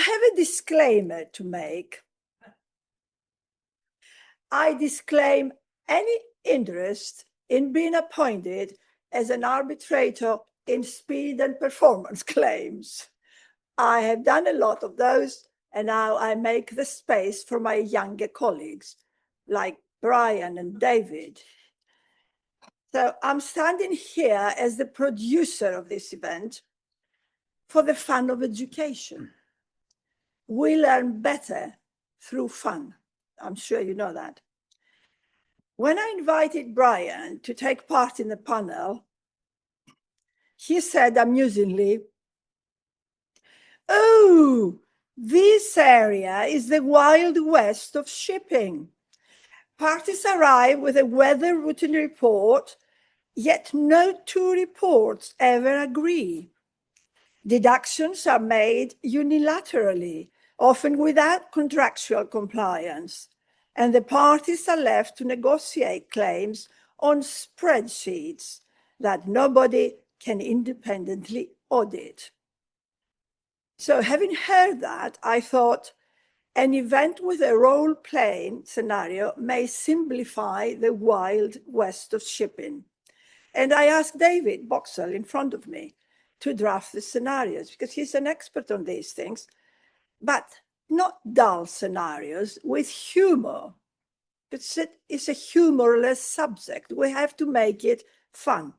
have a disclaimer to make. I disclaim any interest in being appointed as an arbitrator in speed and performance claims. I have done a lot of those, and now I make the space for my younger colleagues, like Brian and David. So I'm standing here as the producer of this event for the fun of education. We learn better through fun. I'm sure you know that. When I invited Brian to take part in the panel, he said amusingly, "Oh, this area is the Wild West of shipping. Parties arrive with a weather routine report, yet no two reports ever agree. Deductions are made unilaterally, often without contractual compliance, and the parties are left to negotiate claims on spreadsheets that nobody can independently audit." So having heard that, I thought an event with a role-playing scenario may simplify the Wild West of shipping. And I asked David Boxall in front of me to draft the scenarios, because he's an expert on these things, but not dull scenarios, with humor. It's a humorless subject. We have to make it fun.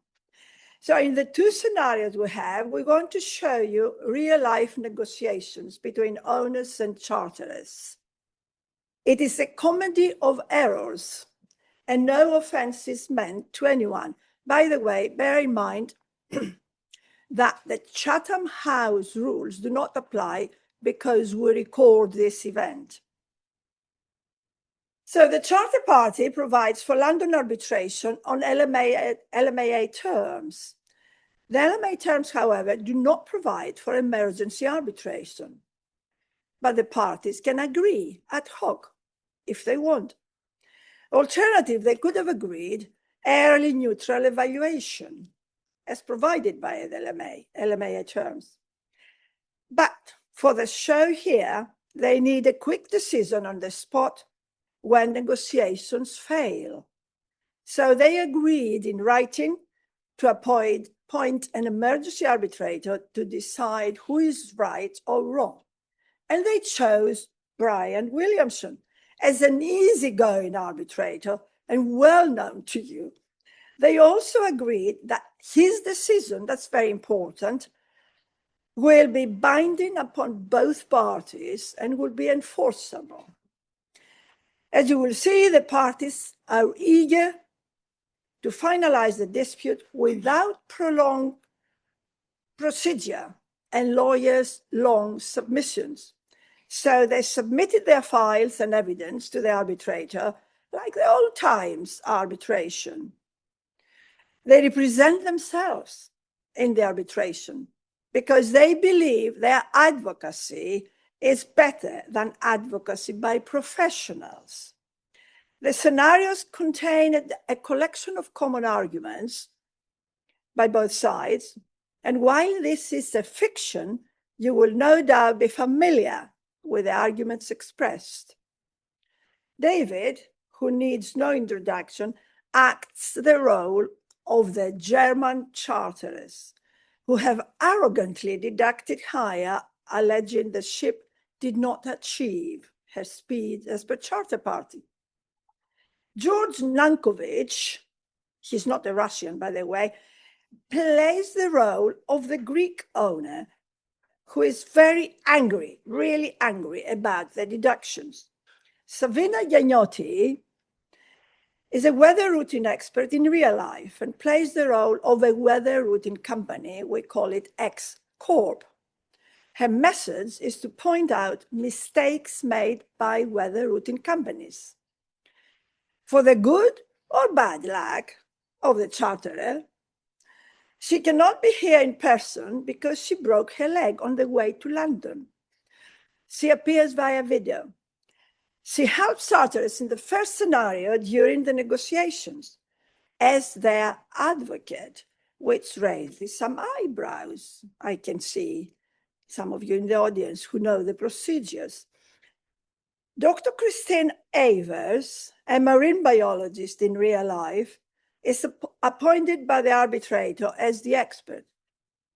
So in the two scenarios we have, we're going to show you real-life negotiations between owners and charterers. It is a comedy of errors, and no offense is meant to anyone. By the way, bear in mind that the Chatham House rules do not apply because we record this event. So the charter party provides for London arbitration on LMAA terms. The LMAA terms, however, do not provide for emergency arbitration, but the parties can agree ad hoc if they want. Alternatively, they could have agreed early neutral evaluation as provided by the LMAA terms. But for the show here, they need a quick decision on the spot when negotiations fail. So they agreed in writing to appoint an emergency arbitrator to decide who is right or wrong. And they chose Brian Williamson as an easygoing arbitrator and well known to you. They also agreed that his decision, that's very important, will be binding upon both parties and will be enforceable. As you will see, the parties are eager to finalize the dispute without prolonged procedure and lawyers' long submissions. So they submitted their files and evidence to the arbitrator like the old times arbitration. They represent themselves in the arbitration because they believe their advocacy is better than advocacy by professionals. The scenarios contain a collection of common arguments by both sides, and while this is a fiction, you will no doubt be familiar with the arguments expressed. David, who needs no introduction, acts the role of the German charterers, who have arrogantly deducted hire, alleging the ship did not achieve her speed as per charter party. George Nungovich, he's not a Russian, by the way, plays the role of the Greek owner who is very angry, really angry about the deductions. Savvina Giannioti is a weather routing expert in real life and plays the role of a weather routing company. We call it X Corp. Her message is to point out mistakes made by weather routing companies. For the good or bad luck of the charterer, she cannot be here in person because she broke her leg on the way to London. She appears via video. She helps charterers in the first scenario during the negotiations as their advocate, which raises some eyebrows, I can see. some of you in the audience who know the procedures. Dr. Christine Ewers, a marine biologist in real life, is appointed by the arbitrator as the expert.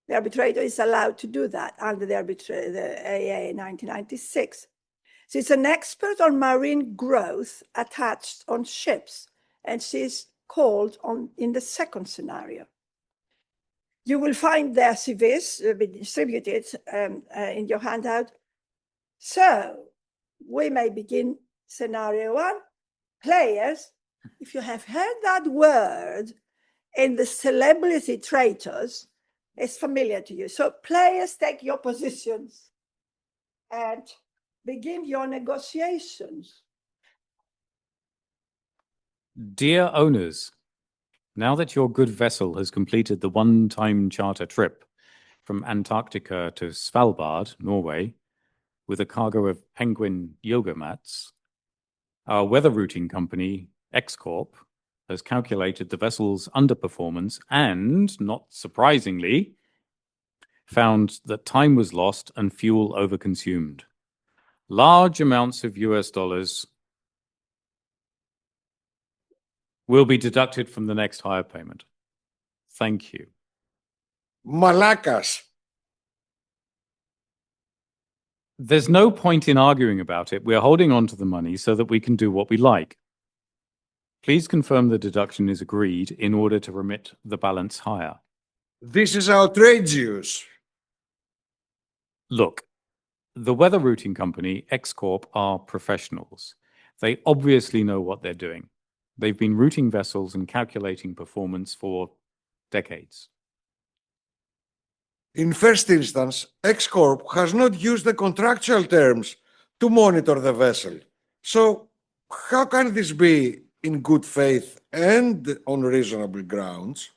The arbitrator is allowed to do that under the AA 1996. She's an expert on marine growth attached on ships, and she's called on in the second scenario. You will find their CVs distributed in your handout. So we may begin scenario 1. Players, if you have heard that word in the celebrity traitors, it's familiar to you. So players, take your positions and begin your negotiations. Dear owners, now that your good vessel has completed the one-time charter trip from Antarctica to Svalbard, Norway, with a cargo of penguin yoga mats, our weather routing company, X-Corp, has calculated the vessel's underperformance and, not surprisingly, found that time was lost and fuel overconsumed. Large amounts of US dollars will be deducted from the next hire payment. Thank you. Malakas. There's no point in arguing about it. We're holding on to the money so that we can do what we like. Please confirm the deduction is agreed in order to remit the balance hire. This is outrageous. Look, the weather routing company, X-Corp, are professionals. They obviously know what they're doing. They've been routing vessels and calculating performance for decades. In first instance, X-Corp has not used the contractual terms to monitor the vessel. So how can this be in good faith and on reasonable grounds?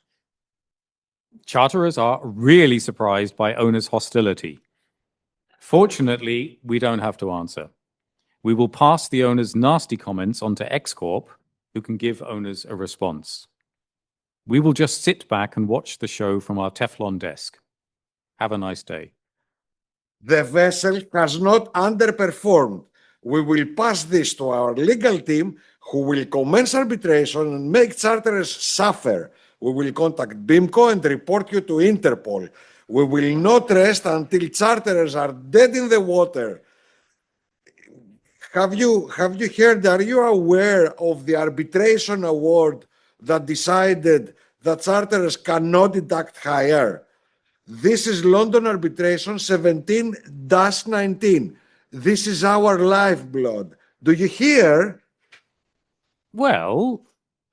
Charterers are really surprised by owners' hostility. Fortunately, we don't have to answer. We will pass the owner's nasty comments on to X-Corp, who can give owners a response. We will just sit back and watch the show from our Teflon desk. Have a nice day. The vessel has not underperformed. We will pass this to our legal team, who will commence arbitration and make charterers suffer. We will contact BIMCO and report you to Interpol. We will not rest until charterers are dead in the water. Have you heard, are you aware of the arbitration award that decided that charterers cannot deduct hire? This is London Arbitration 17-19. This is our lifeblood. Do you hear? Well,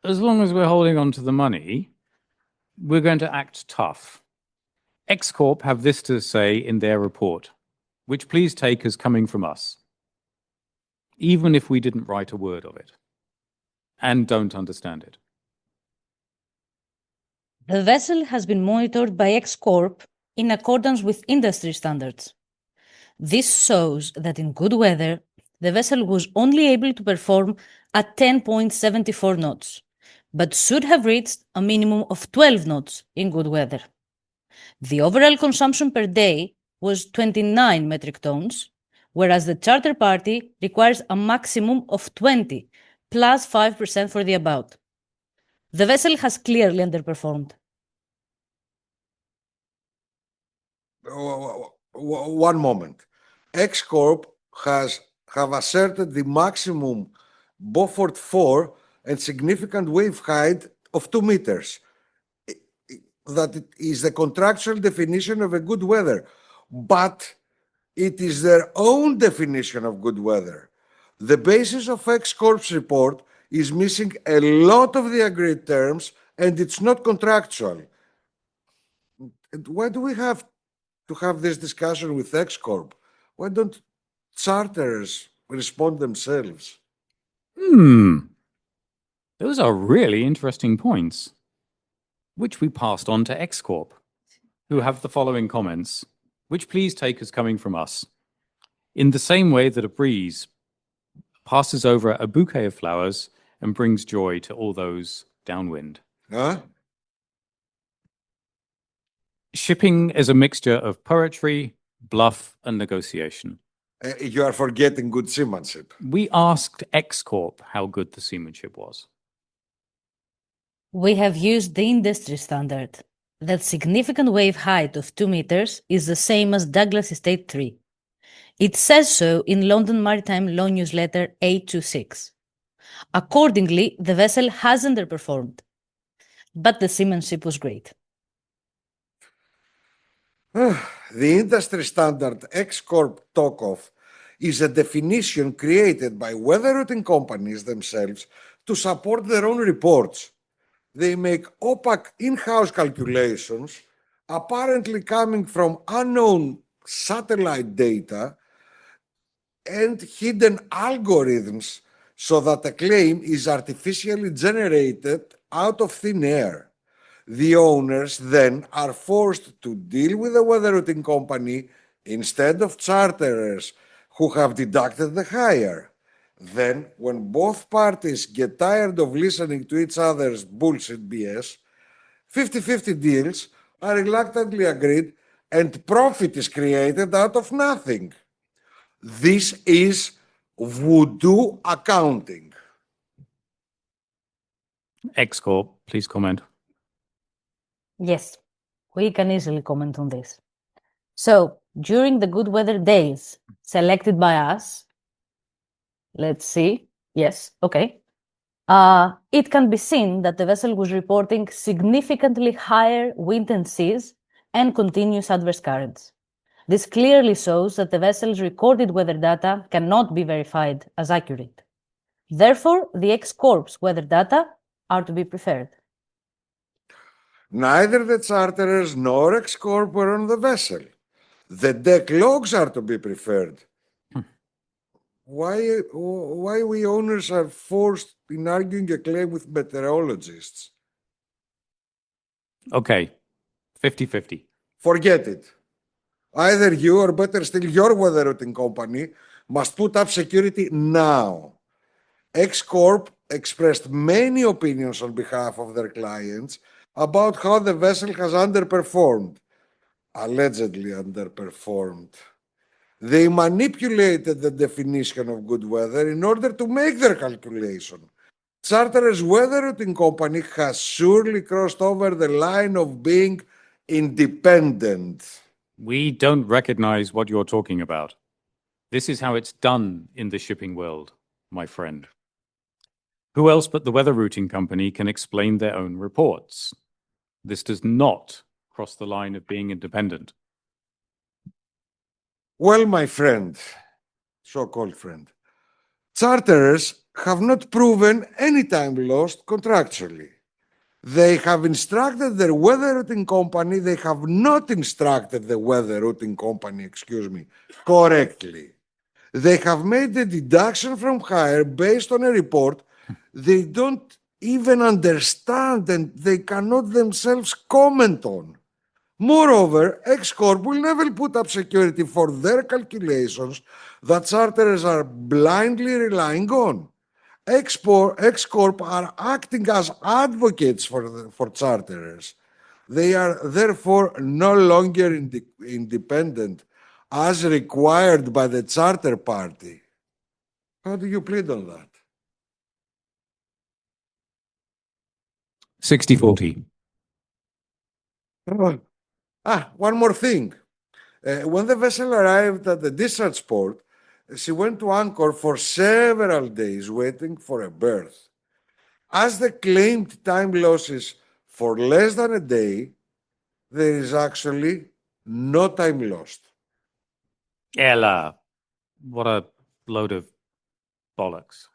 as long as we're holding on to the money, we're going to act tough. X-Corp have this to say in their report, which please take as coming from us, even if we didn't write a word of it and don't understand it. The vessel has been monitored by X-Corp in accordance with industry standards. This shows that in good weather, the vessel was only able to perform at 10.74 knots, but should have reached a minimum of 12 knots in good weather. The overall consumption per day was 29 metric tons, whereas the charter party requires a maximum of 20, plus 5% for the about. The vessel has clearly underperformed. One moment. X-Corp have asserted the maximum Beaufort 4 and significant wave height of 2 meters. That it is the contractual definition of a good weather, but it is their own definition of good weather. The basis of X-Corp's report is missing a lot of the agreed terms, and it's not contractual. And why do we have to have this discussion with X-Corp? Why don't charterers respond themselves? Those are really interesting points, which we passed on to X-Corp, who have the following comments, which please take as coming from us. In the same way that a breeze passes over a bouquet of flowers and brings joy to all those downwind. Huh? Shipping is a mixture of poetry, bluff, and negotiation. You are forgetting good seamanship. We asked X Corp how good the seamanship was. We have used the industry standard that significant wave height of 2 meters is the same as Douglas Estate 3. It says so in London Maritime Law Newsletter 826. Accordingly, the vessel has underperformed, but the seamanship was great. The industry standard X Corp talk-off is a definition created by weather routing companies themselves to support their own reports. They make opaque in-house calculations, apparently coming from unknown satellite data and hidden algorithms so that a claim is artificially generated out of thin air. The owners then are forced to deal with the weather routing company instead of charterers who have deducted the hire. Then, when both parties get tired of listening to each other's bullshit BS, 50-50 deals are reluctantly agreed and profit is created out of nothing. This is voodoo accounting. X Corp, please comment. Yes, we can easily comment on this. So, during the good weather days selected by us, let's see, yes, okay, it can be seen that the vessel was reporting significantly higher wind and seas and continuous adverse currents. This clearly shows that the vessel's recorded weather data cannot be verified as accurate. Therefore, the X Corp's weather data are to be preferred. Neither the charterers nor X Corp were on the vessel. The deck logs are to be preferred. Why we owners are forced in arguing a claim with meteorologists? Okay, 50-50. Forget it. Either you or better still your weather routing company must put up security now. X Corp expressed many opinions on behalf of their clients about how the vessel has underperformed, allegedly underperformed. They manipulated the definition of good weather in order to make their calculation. Charterer's weather routing company has surely crossed over the line of being independent. We don't recognize what you're talking about. This is how it's done in the shipping world, my friend. Who else but the weather routing company can explain their own reports? This does not cross the line of being independent. Well, my friend, so-called friend, charterers have not proven any time lost contractually. They have instructed their weather routing company, they have not instructed the weather routing company, correctly. They have made a deduction from hire based on a report they don't even understand and they cannot themselves comment on. Moreover, X Corp will never put up security for their calculations that charterers are blindly relying on. X Corp are acting as advocates for charterers. They are therefore no longer independent as required by the charter party. How do you plead on that? 60-40. One more thing. When the vessel arrived at the discharge port, she went to anchor for several days waiting for a berth. As the claimed time losses for less than a day, there is actually no time lost. Ella, what a load of bollocks.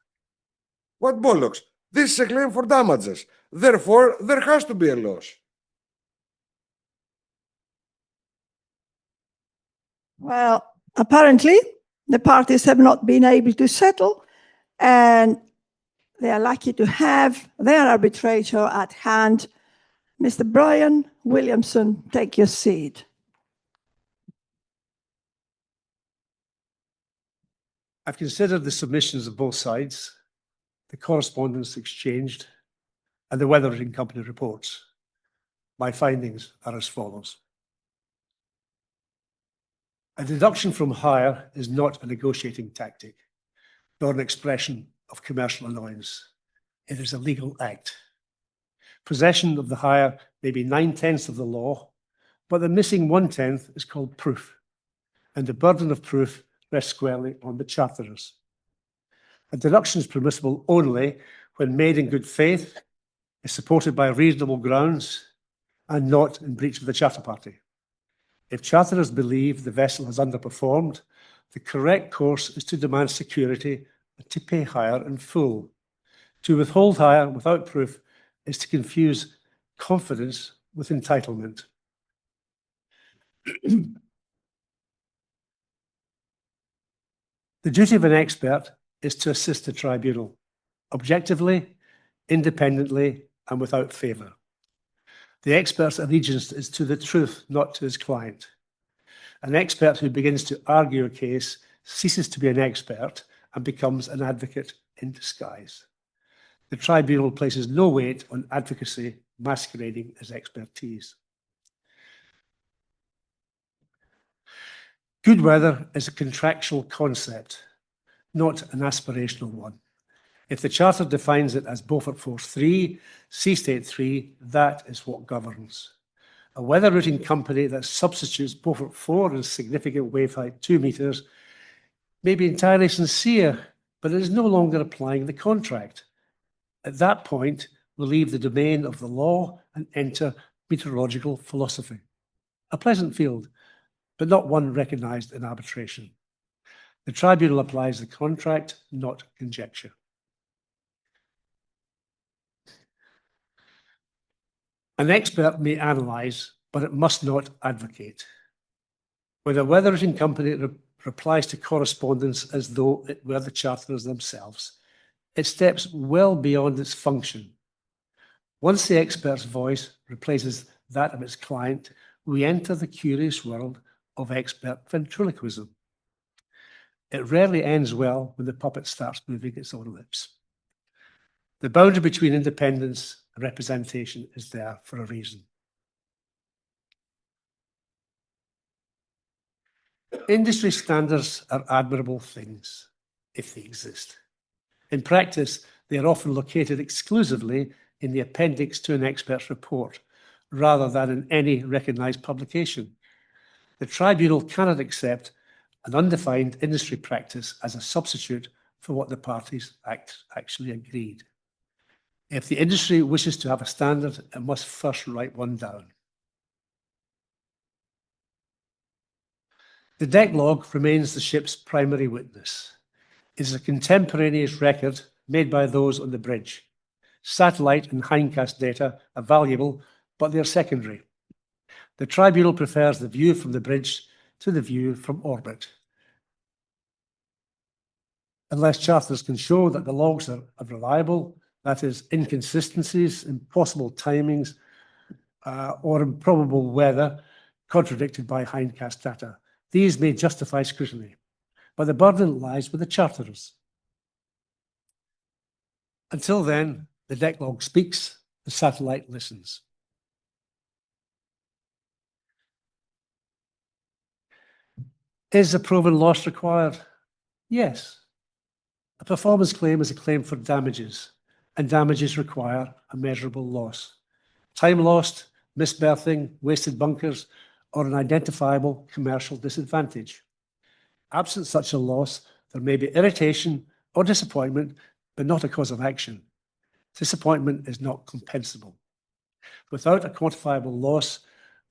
What bollocks? This is a claim for damages. Therefore, there has to be a loss. Well, apparently, the parties have not been able to settle, and they are lucky to have their arbitrator at hand. Mr. Brian Williamson, take your seat. I've considered the submissions of both sides, the correspondence exchanged, and the weather routing company reports. My findings are as follows. A deduction from hire is not a negotiating tactic, nor an expression of commercial annoyance. It is a legal act. Possession of the hire may be 9/10 of the law, but the missing 1/10 is called proof, and the burden of proof rests squarely on the charterers. A deduction is permissible only when made in good faith, is supported by reasonable grounds, and not in breach of the charter party. If charterers believe the vessel has underperformed, the correct course is to demand security and to pay hire in full. To withhold hire without proof is to confuse confidence with entitlement. The duty of an expert is to assist the tribunal, objectively, independently, and without favour. The expert's allegiance is to the truth, not to his client. An expert who begins to argue a case ceases to be an expert and becomes an advocate in disguise. The tribunal places no weight on advocacy masquerading as expertise. Good weather is a contractual concept, not an aspirational one. If the Charter defines it as Beaufort Force 3, Sea State 3, that is what governs. A weather routing company that substitutes Beaufort 4 as significant wave height 2 metres may be entirely sincere, but it is no longer applying the contract. At that point, we leave the domain of the law and enter meteorological philosophy. A pleasant field, but not one recognised in arbitration. The tribunal applies the contract, not conjecture. An expert may analyse, but it must not advocate. When a weather routing company replies to correspondence as though it were the charterers themselves, it steps well beyond its function. Once the expert's voice replaces that of its client, we enter the curious world of expert ventriloquism. It rarely ends well when the puppet starts moving its own lips. The boundary between independence and representation is there for a reason. Industry standards are admirable things, if they exist. In practice, they are often located exclusively in the appendix to an expert's report, rather than in any recognised publication. The tribunal cannot accept an undefined industry practice as a substitute for what the parties actually agreed. If the industry wishes to have a standard, it must first write one down. The deck log remains the ship's primary witness. It is a contemporaneous record made by those on the bridge. Satellite and hindcast data are valuable, but they are secondary. The tribunal prefers the view from the bridge to the view from orbit. Unless charters can show that the logs are unreliable, that is, inconsistencies, impossible timings, or improbable weather contradicted by hindcast data. These may justify scrutiny, but the burden lies with the charterers. Until then, the deck log speaks, the satellite listens. Is a proven loss required? Yes. A performance claim is a claim for damages, and damages require a measurable loss. Time lost, misberthing, wasted bunkers, or an identifiable commercial disadvantage. Absent such a loss, there may be irritation or disappointment, but not a cause of action. Disappointment is not compensable. Without a quantifiable loss,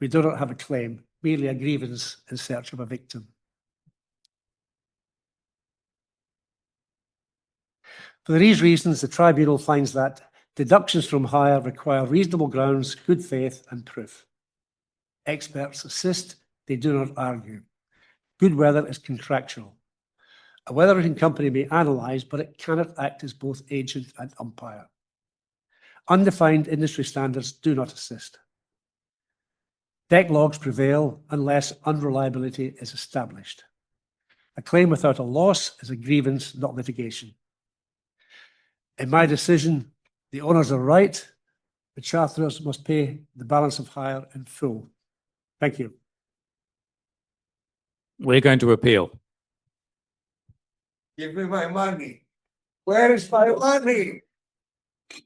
we do not have a claim, merely a grievance in search of a victim. For these reasons, the tribunal finds that deductions from hire require reasonable grounds, good faith, and proof. Experts assist, they do not argue. Good weather is contractual. A weather routing company may analyse, but it cannot act as both agent and umpire. Undefined industry standards do not assist. Deck logs prevail unless unreliability is established. A claim without a loss is a grievance, not litigation. In my decision, the owners are right. The charterers must pay the balance of hire in full. Thank you. We're going to appeal. Give me my money. Where is my money?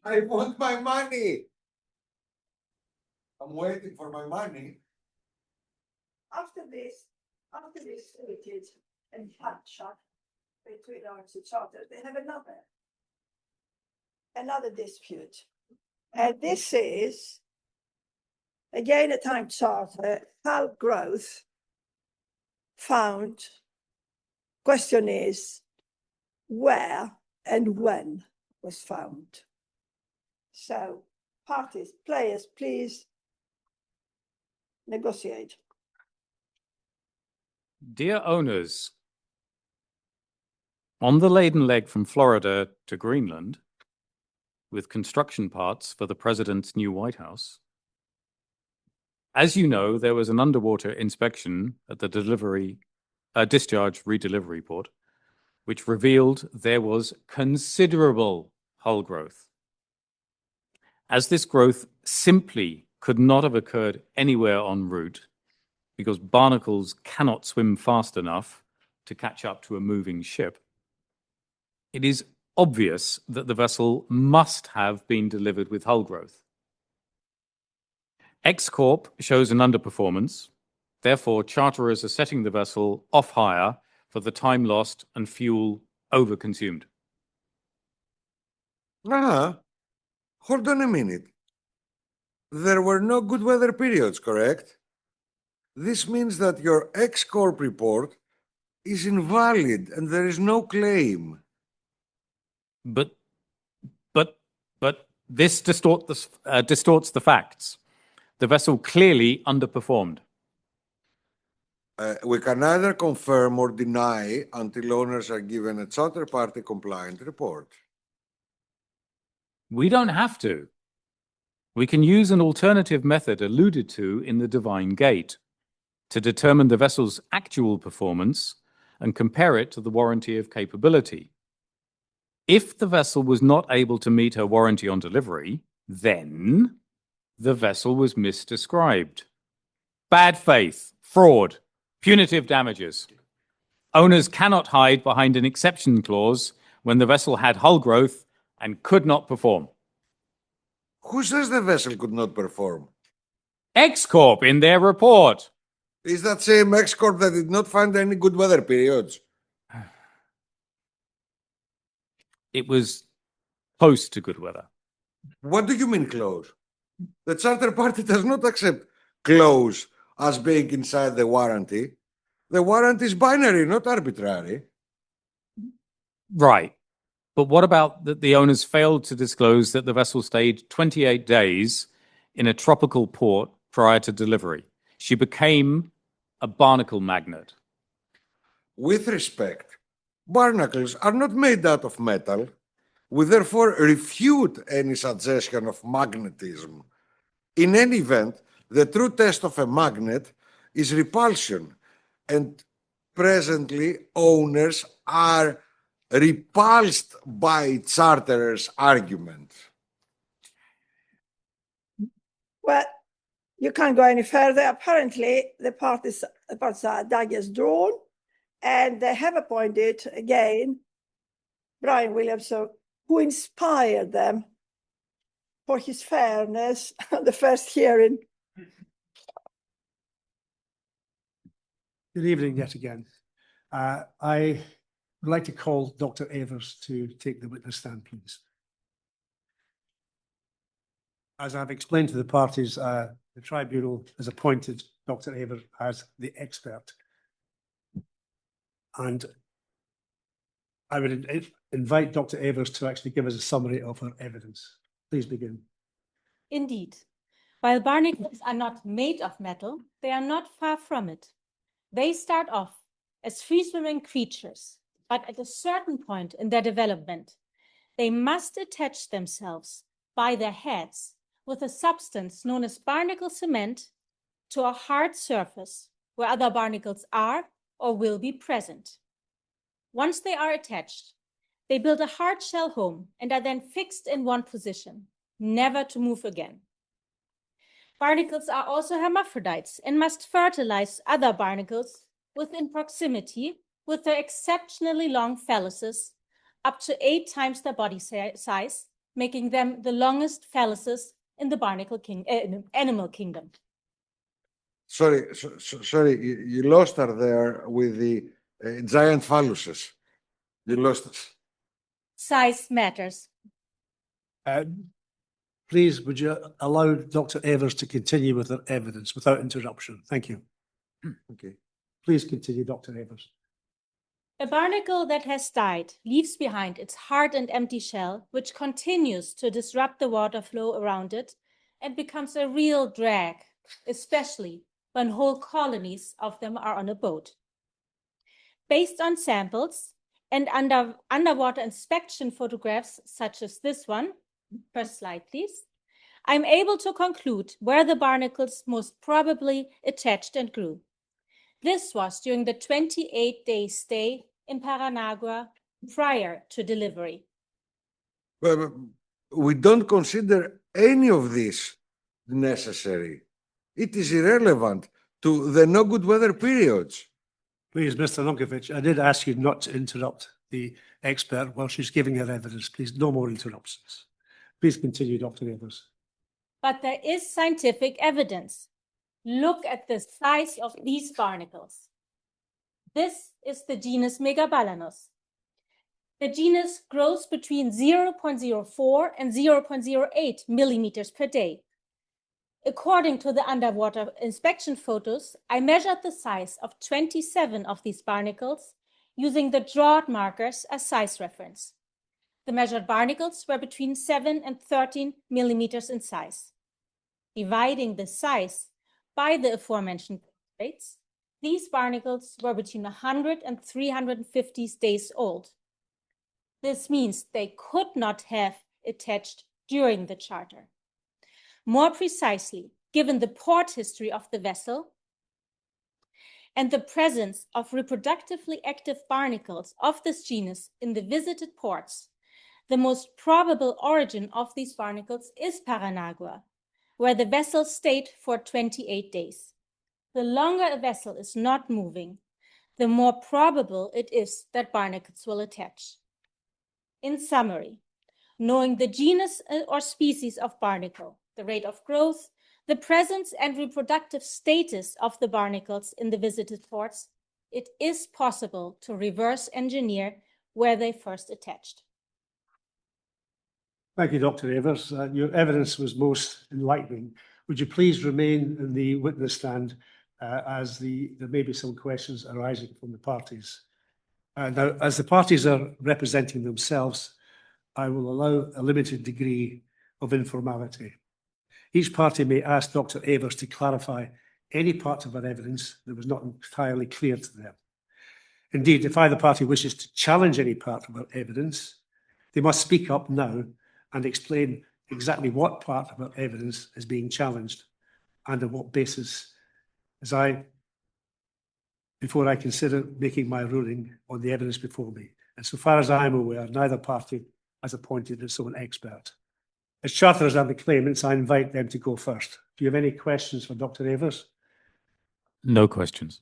I want my money. I'm waiting for my money. After this stated and handshake between our two charters, they have another dispute. And this is, again, a time charter, hull growth found. Question is, where and when was found? So, parties, players, please negotiate. Dear owners, on the laden leg from Florida to Greenland, with construction parts for the president's new White House, as you know, there was an underwater inspection at the discharge redelivery port, which revealed there was considerable hull growth. As this growth simply could not have occurred anywhere en route, because barnacles cannot swim fast enough to catch up to a moving ship, it is obvious that the vessel must have been delivered with hull growth. X-Corp shows an underperformance. Therefore, charterers are setting the vessel off hire for the time lost and fuel overconsumed. Hold on a minute. There were no good weather periods, correct? This means that your X-Corp report is invalid and there is no claim. But this distorts the facts. The vessel clearly underperformed. We can neither confirm or deny until owners are given a charter party compliant report. We don't have to. We can use an alternative method alluded to in the Divine Gate to determine the vessel's actual performance and compare it to the warranty of capability. If the vessel was not able to meet her warranty on delivery, then the vessel was misdescribed. Bad faith, fraud, punitive damages. Owners cannot hide behind an exception clause when the vessel had hull growth and could not perform. Who says the vessel could not perform? X-Corp in their report. Is that same X-Corp that did not find any good weather periods? It was close to good weather. What do you mean close? The charter party does not accept close as being inside the warranty. The warranty is binary, not arbitrary. Right. But what about that the owners failed to disclose that the vessel stayed 28 days in a tropical port prior to delivery? She became a barnacle magnet. With respect, barnacles are not made out of metal. We therefore refute any suggestion of magnetism. In any event, the true test of a magnet is repulsion, and presently owners are repulsed by charterers' argument. Well, you can't go any further. Apparently, the parts are daggers drawn, and they have appointed again Brian Williamson, who inspired them for his fairness at the first hearing. Good evening yet again. I would like to call Dr. Ewers to take the witness stand, please. As I've explained to the parties, the tribunal has appointed Dr. Ewers as the expert. And I would invite Dr. Ewers to actually give us a summary of her evidence. Please begin. Indeed. While barnacles are not made of metal, they are not far from it. They start off as free-swimming creatures, but at a certain point in their development, they must attach themselves by their heads with a substance known as barnacle cement to a hard surface where other barnacles are or will be present. Once they are attached, they build a hard shell home and are then fixed in one position, never to move again. Barnacles are also hermaphrodites and must fertilize other barnacles within proximity with their exceptionally long phalluses, up to 8 times their body size, making them the longest phalluses in the animal kingdom. Sorry, sorry, you lost her there with the giant phalluses. You lost us. Size matters. Please, would you allow Dr. Ewers to continue with her evidence without interruption? Thank you. Okay. Please continue, Dr. Ewers. A barnacle that has died leaves behind its hard and empty shell, which continues to disrupt the water flow around it and becomes a real drag, especially when whole colonies of them are on a boat. Based on samples and underwater inspection photographs such as this one, first slide please, I'm able to conclude where the barnacles most probably attached and grew. This was during the 28-day stay in Paranagua prior to delivery. But we don't consider any of this necessary. It is irrelevant to the no good weather periods. Please, Mr. Nungovich, I did ask you not to interrupt the expert while she's giving her evidence. Please, no more interruptions. Please continue, Dr. Ewers. But there is scientific evidence. Look at the size of these barnacles. This is the genus Megabalanus. The genus grows between 0.04 and 0.08 millimeters per day. According to the underwater inspection photos, I measured the size of 27 of these barnacles using the drawed markers as size reference. The measured barnacles were between 7 and 13 millimeters in size. Dividing the size by the aforementioned rates, these barnacles were between 100 and 350 days old. This means they could not have attached during the charter. More precisely, given the port history of the vessel and the presence of reproductively active barnacles of this genus in the visited ports, the most probable origin of these barnacles is Paranagua, where the vessel stayed for 28 days. The longer a vessel is not moving, the more probable it is that barnacles will attach. In summary, knowing the genus or species of barnacle, the rate of growth, the presence and reproductive status of the barnacles in the visited ports, it is possible to reverse engineer where they first attached. Thank you, Dr. Ewers. Your evidence was most enlightening. Would you please remain in the witness stand as there may be some questions arising from the parties. Now, as the parties are representing themselves, I will allow a limited degree of informality. Each party may ask Dr. Ewers to clarify any part of our evidence that was not entirely clear to them. Indeed, if either party wishes to challenge any part of our evidence, they must speak up now and explain exactly what part of our evidence is being challenged and on what basis, before I consider making my ruling on the evidence before me. And so far as I'm aware, neither party has appointed its own expert. As charterers and the claimants, I invite them to go first. Do you have any questions for Dr. Ewers? No questions.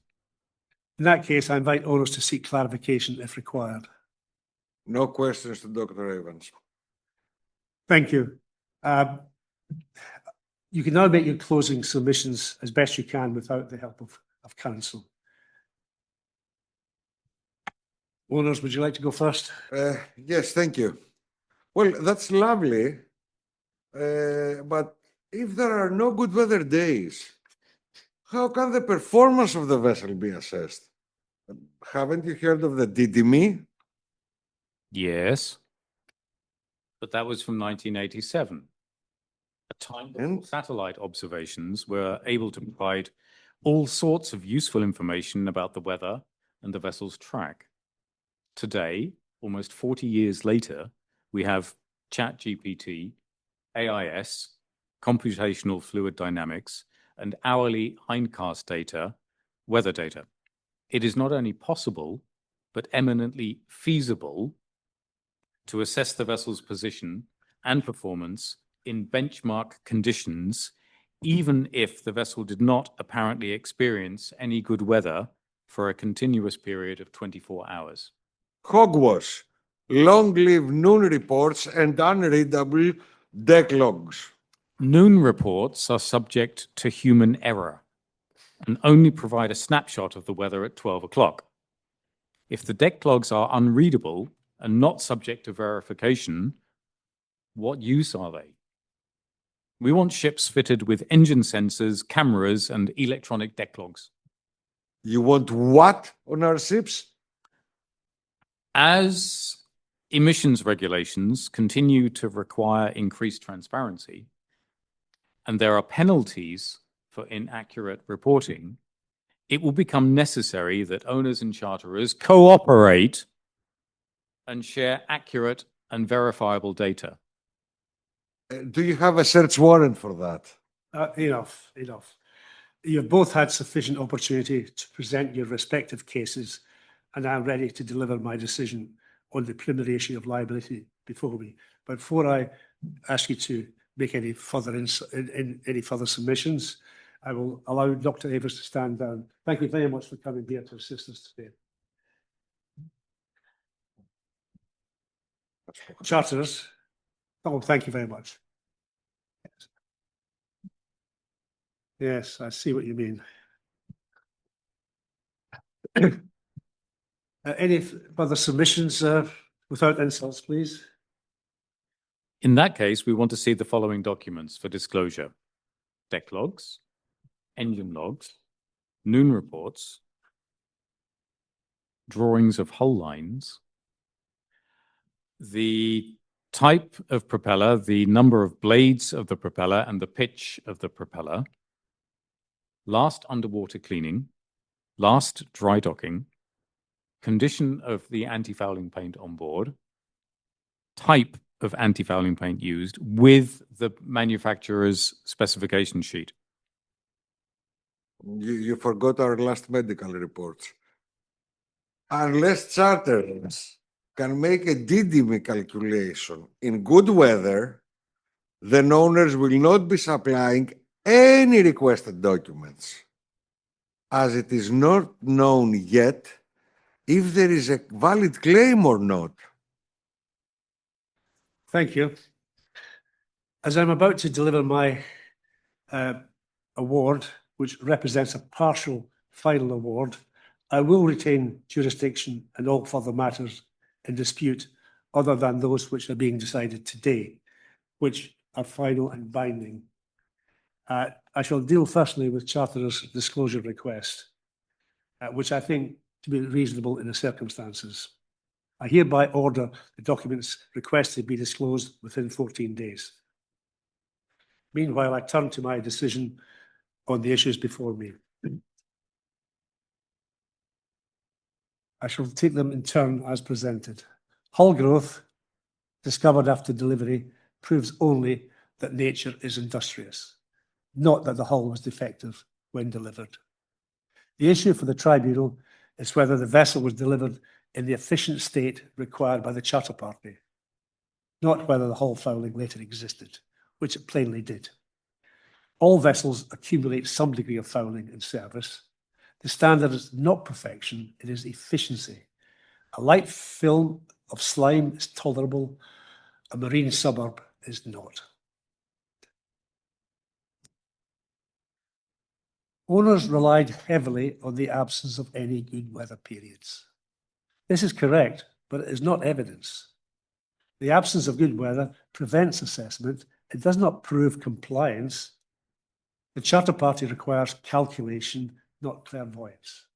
In that case, I invite owners to seek clarification if required. No questions to Dr. Evans. Thank you. You can now make your closing submissions as best you can without the help of counsel. Owners, would you like to go first? Yes, thank you. Well, that's lovely. But if there are no good weather days, how can the performance of the vessel be assessed? Haven't you heard of the DDME? Yes. But that was from 1987, a time before satellite observations were able to provide all sorts of useful information about the weather and the vessel's track. Today, almost 40 years later, we have ChatGPT, AIS, computational fluid dynamics, and hourly hindcast data, weather data. It is not only possible, but eminently feasible to assess the vessel's position and performance in benchmark conditions, even if the vessel did not apparently experience any good weather for a continuous period of 24 hours. Hogwash, long-lived noon reports and unreadable deck logs. Noon reports are subject to human error and only provide a snapshot of the weather at 12 o'clock. If the deck logs are unreadable and not subject to verification, what use are they? We want ships fitted with engine sensors, cameras, and electronic deck logs. You want what on our ships? As emissions regulations continue to require increased transparency, and there are penalties for inaccurate reporting, it will become necessary that owners and charterers cooperate and share accurate and verifiable data. Do you have a search warrant for that? Enough. You've both had sufficient opportunity to present your respective cases, and I'm ready to deliver my decision on the preliminary issue of liability before me. But before I ask you to make any further submissions, I will allow Dr. Ewers to stand down. Thank you very much for coming here to assist us today. Charterers, oh, thank you very much. Yes, I see what you mean. Any further submissions without insults, please? In that case, we want to see the following documents for disclosure: deck logs, engine logs, noon reports, drawings of hull lines, the type of propeller, the number of blades of the propeller, and the pitch of the propeller, last underwater cleaning, last dry docking, condition of the anti-fouling paint on board, type of anti-fouling paint used with the manufacturer's specification sheet. You forgot our last medical reports. Unless charterers can make a DDM calculation in good weather, then owners will not be supplying any requested documents, as it is not known yet if there is a valid claim or not. Thank you. As I'm about to deliver my award, which represents a partial final award, I will retain jurisdiction in all further matters in dispute other than those which are being decided today, which are final and binding. I shall deal firstly with Charterer's disclosure request, which I think to be reasonable in the circumstances. I hereby order the documents requested be disclosed within 14 days. Meanwhile, I turn to my decision on the issues before me. I shall take them in turn as presented. Hull growth, discovered after delivery, proves only that nature is industrious, not that the hull was defective when delivered. The issue for the tribunal is whether the vessel was delivered in the efficient state required by the charter party, not whether the hull fouling later existed, which it plainly did. All vessels accumulate some degree of fouling in service. The standard is not perfection, it is efficiency. A light film of slime is tolerable, a marine suburb is not. Owners relied heavily on the absence of any good weather periods. This is correct, but it is not evidence. The absence of good weather prevents assessment. It does not prove compliance. The charter party requires calculation, not clairvoyance.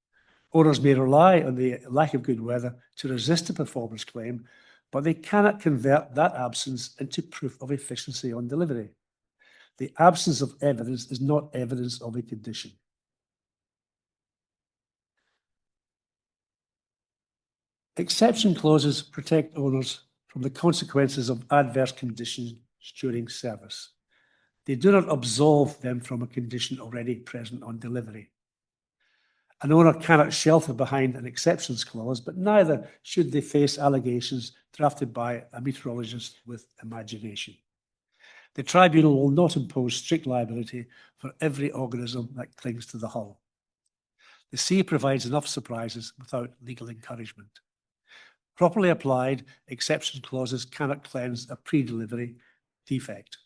Owners may rely on the lack of good weather to resist a performance claim, but they cannot convert that absence into proof of efficiency on delivery. The absence of evidence is not evidence of a condition. Exception clauses protect owners from the consequences of adverse conditions during service. They do not absolve them from a condition already present on delivery. An owner cannot shelter behind an exceptions clause, but neither should they face allegations drafted by a meteorologist with imagination. The tribunal will not impose strict liability for every organism that clings to the hull. The sea provides enough surprises without legal encouragement. Properly applied, exception clauses cannot cleanse a pre-delivery defect.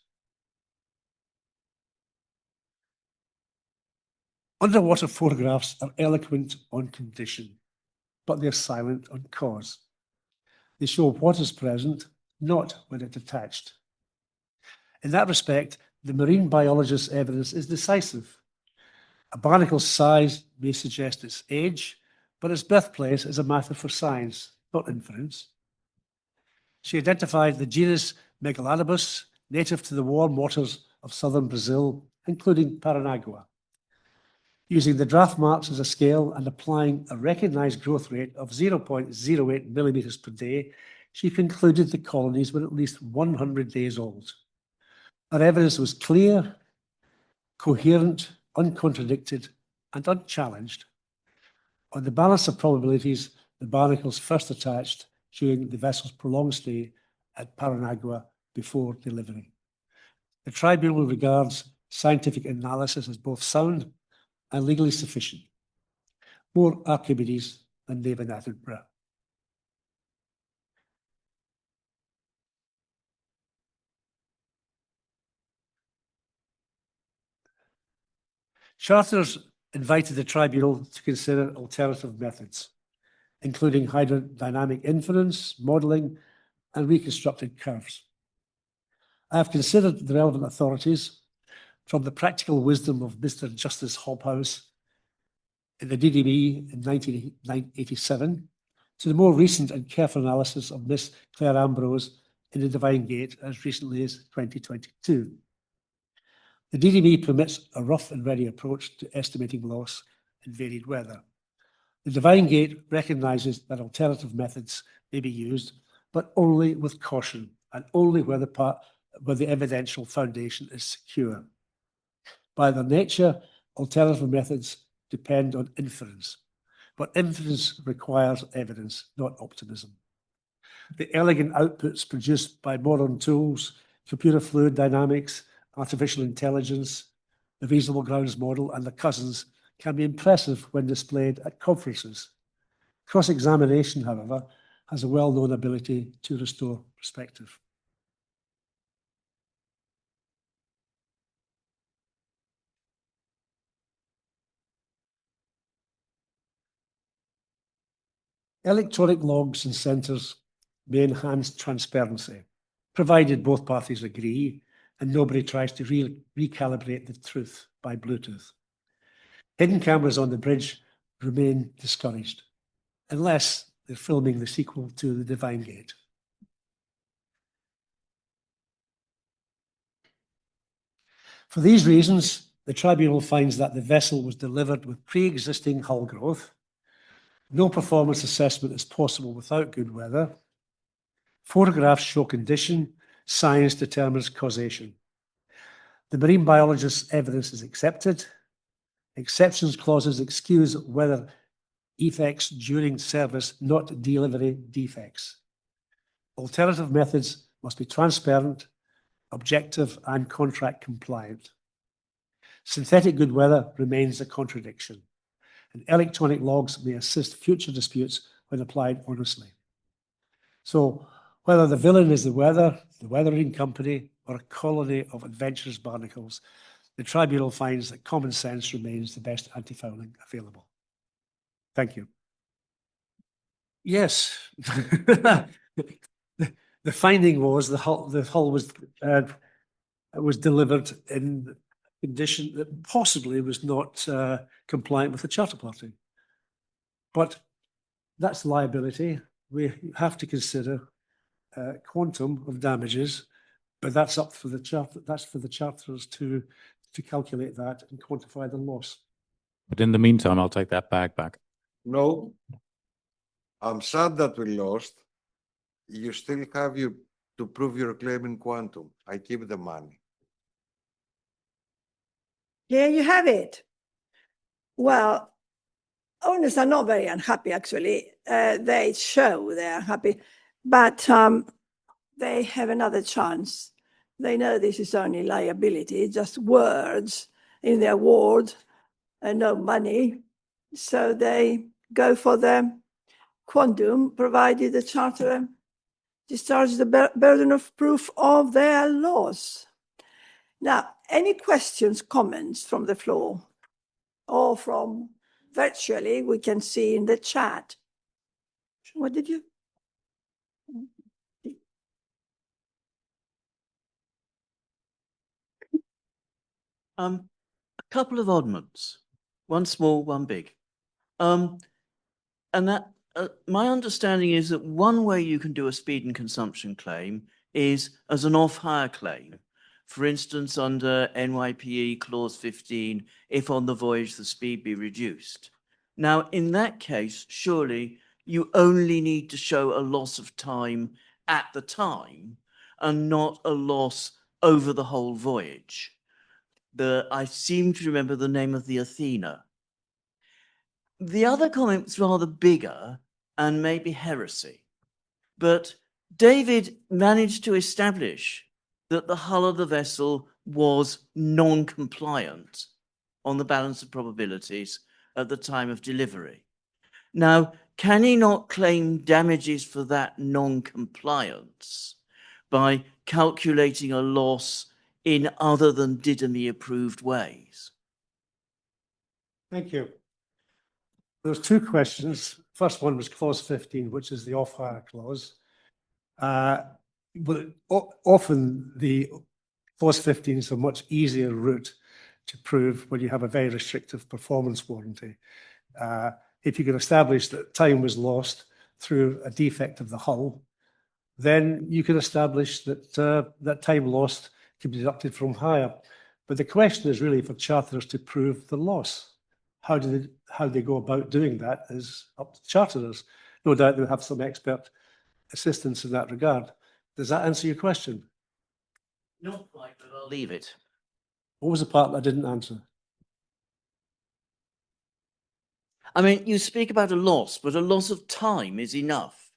Underwater photographs are eloquent on condition, but they're silent on cause. They show what is present, not when it's attached. In that respect, the marine biologist's evidence is decisive. A barnacle's size may suggest its age, but its birthplace is a matter for science, not inference. She identified the genus Megalanobus, native to the warm waters of southern Brazil, including Paranagua. Using the draft marks as a scale and applying a recognized growth rate of 0.08 millimeters per day, she concluded the colonies were at least 100 days old. Her evidence was clear, coherent, uncontradicted, and unchallenged. On the balance of probabilities, the barnacles first attached during the vessel's prolonged stay at Paranagua before delivery. The tribunal regards scientific analysis as both sound and legally sufficient. More Archimedes than David Attenborough. Charters invited the tribunal to consider alternative methods, including hydrodynamic inference, modelling, and reconstructed curves. I have considered the relevant authorities, from the practical wisdom of Mr. Justice Hobhouse in the DDB in 1987 to the more recent and careful analysis of Miss Claire Ambrose in the Divine Gate as recently as 2022. The DDB permits a rough and ready approach to estimating loss in varied weather. The Divine Gate recognises that alternative methods may be used, but only with caution and only where the evidential foundation is secure. By their nature, alternative methods depend on inference, but inference requires evidence, not optimism. The elegant outputs produced by modern tools, computer fluid dynamics, artificial intelligence, the reasonable grounds model, and the cousins can be impressive when displayed at conferences. Cross-examination, however, has a well-known ability to restore perspective. Electronic logs and centres may enhance transparency, provided both parties agree and nobody tries to recalibrate the truth by Bluetooth. Hidden cameras on the bridge remain discouraged, unless they're filming the sequel to the Divine Gate. For these reasons, the tribunal finds that the vessel was delivered with pre-existing hull growth. No performance assessment is possible without good weather. Photographs show condition. Science determines causation. The marine biologist's evidence is accepted. Exceptions clauses excuse weather effects during service, not delivery defects. Alternative methods must be transparent, objective, and contract compliant. Synthetic good weather remains a contradiction, and electronic logs may assist future disputes when applied honestly. So, whether the villain is the weathering company, or a colony of adventurous barnacles, the tribunal finds that common sense remains the best anti-fouling available. Thank you. Yes. The finding was the hull was delivered in a condition that possibly was not compliant with the charter party. But that's liability. We have to consider quantum of damages, but that's up for the charter. That's for the charterers to calculate that and quantify the loss. But in the meantime, I'll take that bag back. No, I'm sad that we lost. You still have to prove your claim in quantum. I keep the money. Here you have it. Well, owners are not very unhappy, actually. They show they're unhappy, but they have another chance. They know this is only liability, just words in the award and no money. So they go for the quantum, provided the charterer discharges the burden of proof of their loss. Now, any questions, comments from the floor or from virtually, we can see in the chat. What did you? A couple of oddments, one small, one big. And that my understanding is that one way you can do a speed and consumption claim is as an off-hire claim. For instance, under NYPE clause 15, if on the voyage the speed be reduced. Now, in that case, surely you only need to show a loss of time at the time and not a loss over the whole voyage. I seem to remember the name of the Athena. The other comment was rather bigger and maybe heresy, but David managed to establish that the hull of the vessel was non-compliant on the balance of probabilities at the time of delivery. Now, can he not claim damages for that non-compliance by calculating a loss in other than Didymy approved ways? Thank you. There's two questions. First one was clause 15, which is the off-hire clause. But often the clause 15 is a much easier route to prove when you have a very restrictive performance warranty. If you can establish that time was lost through a defect of the hull, then you can establish that that time lost can be deducted from hire. But the question is really for charterers to prove the loss. How they go about doing that is up to charterers. No doubt they'll have some expert assistance in that regard. Does that answer your question? Not quite, but I'll leave it. What was the part that I didn't answer? I mean, you speak about a loss, but a loss of time is enough.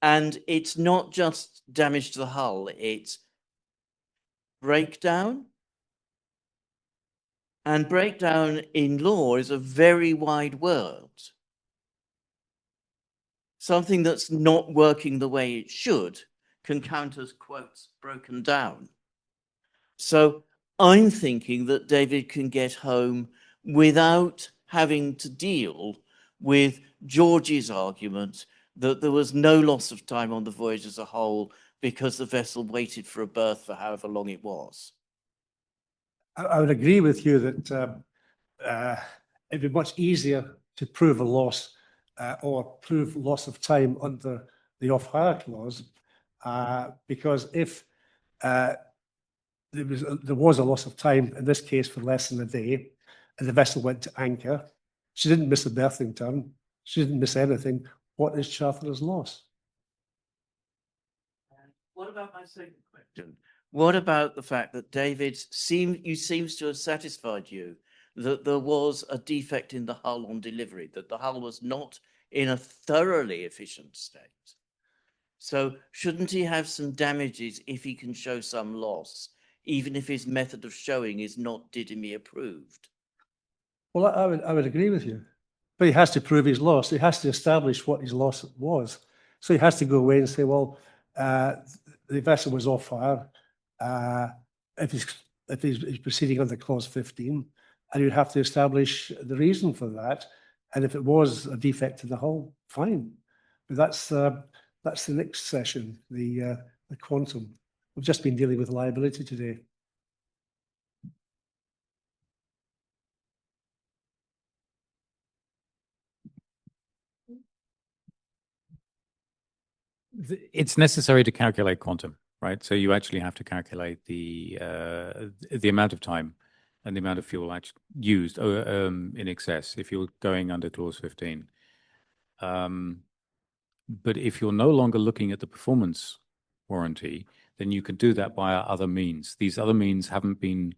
And it's not just damage to the hull, it's breakdown. And breakdown in law is a very wide word. Something that's not working the way it should can count as, quotes, broken down. So I'm thinking that David can get home without having to deal with George's argument that there was no loss of time on the voyage as a whole because the vessel waited for a berth for however long it was. I would agree with you that it'd be much easier to prove a loss or prove loss of time under the off-hire clause, because if there was a loss of time, in this case for less than a day, and the vessel went to anchor, she didn't miss a berthing turn, she didn't miss anything. What is charterer's loss? What about my second question? What about the fact that David seems to have satisfied you that there was a defect in the hull on delivery, that the hull was not in a thoroughly efficient state? So shouldn't he have some damages if he can show some loss, even if his method of showing is not Didymy approved? Well, I would agree with you, but he has to prove his loss. He has to establish what his loss was. So he has to go away and say, well, the vessel was off hire. If he's proceeding under clause 15, and you'd have to establish the reason for that. And if it was a defect in the hull, fine. But that's the next session, the quantum. We've just been dealing with liability today. It's necessary to calculate quantum, right? So you actually have to calculate the amount of time and the amount of fuel used in excess if you're going under clause 15. But if you're no longer looking at the performance warranty, then you can do that via other means. These other means haven't been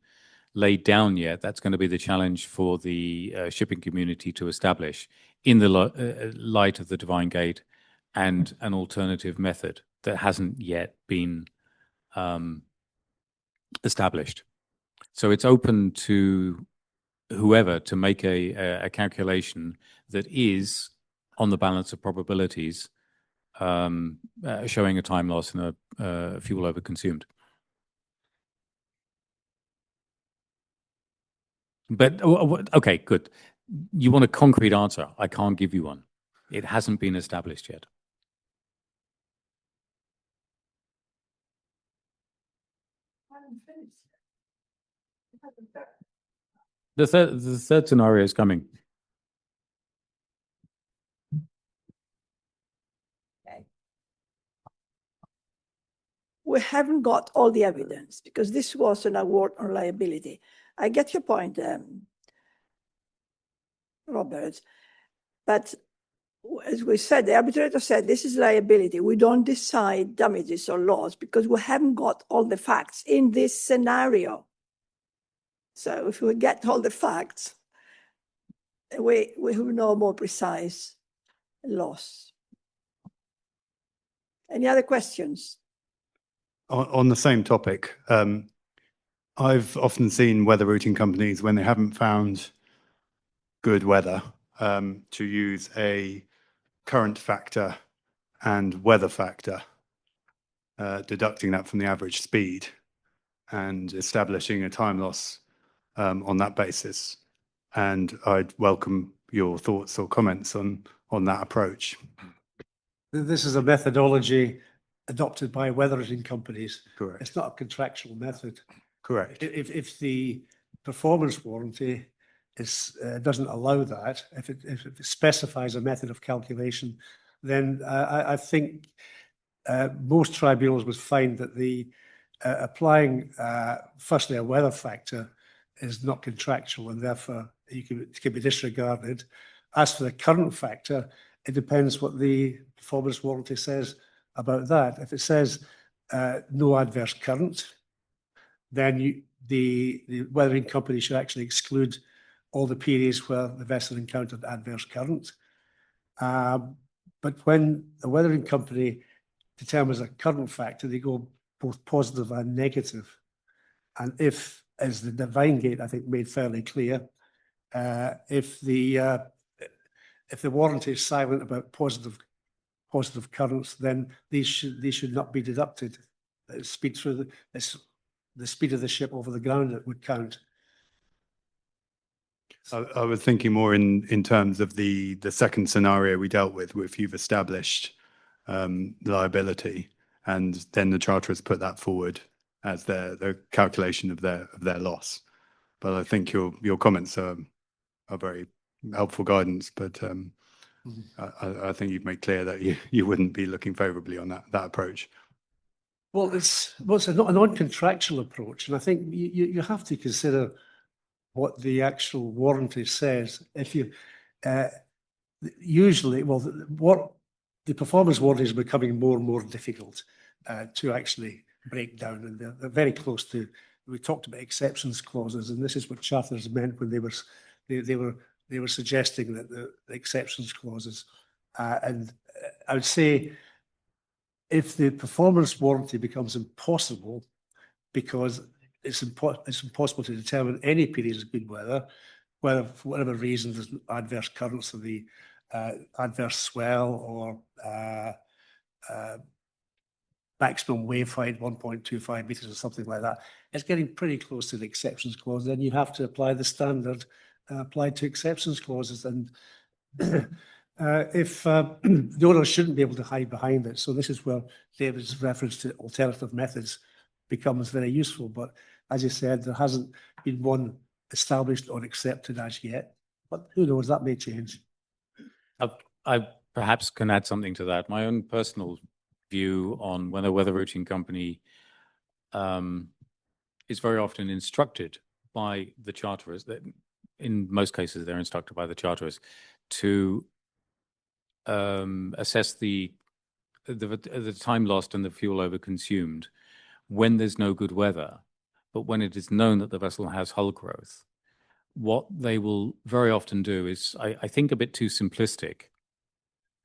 laid down yet. That's going to be the challenge for the shipping community to establish in the light of the Divine Gate and an alternative method that hasn't yet been established. So it's open to whoever to make a calculation that is on the balance of probabilities, showing a time loss and a fuel overconsumed. But okay, good. You want a concrete answer? I can't give you one. It hasn't been established yet. The third scenario is coming. Okay. We haven't got all the evidence because this was an award on liability. I get your point, Robert, but as we said, the arbitrator said this is liability. We don't decide damages or loss because we haven't got all the facts in this scenario. So if we get all the facts, we will know more precise loss. Any other questions? On the same topic, I've often seen weather routing companies, when they haven't found good weather, to use a current factor and weather factor, deducting that from the average speed and establishing a time loss on that basis. And I'd welcome your thoughts or comments on that approach. This is a methodology adopted by weathering companies. Correct. It's not a contractual method. Correct. If the performance warranty doesn't allow that, if it specifies a method of calculation, then I think most tribunals would find that the applying firstly a weather factor is not contractual and therefore it can be disregarded. As for the current factor, it depends what the performance warranty says about that. If it says no adverse current, then the weathering company should actually exclude all the periods where the vessel encountered adverse current. But when the weathering company determines a current factor, they go both positive and negative. And if, as the Divine Gate, I think, made fairly clear, if the warranty is silent about positive currents, then these should not be deducted. The speed through the speed of the ship over the ground that would count. I was thinking more in terms of the second scenario we dealt with, if you've established liability, and then the charterers put that forward as their calculation of their loss. But I think your comments are very helpful guidance. But I think you've made clear that you wouldn't be looking favourably on that approach. Well, it's a non-contractual approach, and I think you have to consider what the actual warranty says. If you usually, well, what the performance warranty is becoming more and more difficult to actually break down, and they're very close to. We talked about exceptions clauses, and this is what charters meant when they were suggesting that the exceptions clauses, and I would say, if the performance warranty becomes impossible because it's impossible to determine any periods of good weather, whether for whatever reason there's adverse currents or the adverse swell or maximum wave height 1.25 meters or something like that, it's getting pretty close to the exceptions clause. Then you have to apply the standard applied to exceptions clauses, and if the owner shouldn't be able to hide behind it. So this is where David's reference to alternative methods becomes very useful. But as you said, there hasn't been one established or accepted as yet. But who knows, that may change. I perhaps can add something to that. My own personal view on when a weather routing company is very often instructed by the charterers, that in most cases they're instructed by the charterers to assess the time lost and the fuel overconsumed when there's no good weather, but when it is known that the vessel has hull growth. What they will very often do is, I think, a bit too simplistic,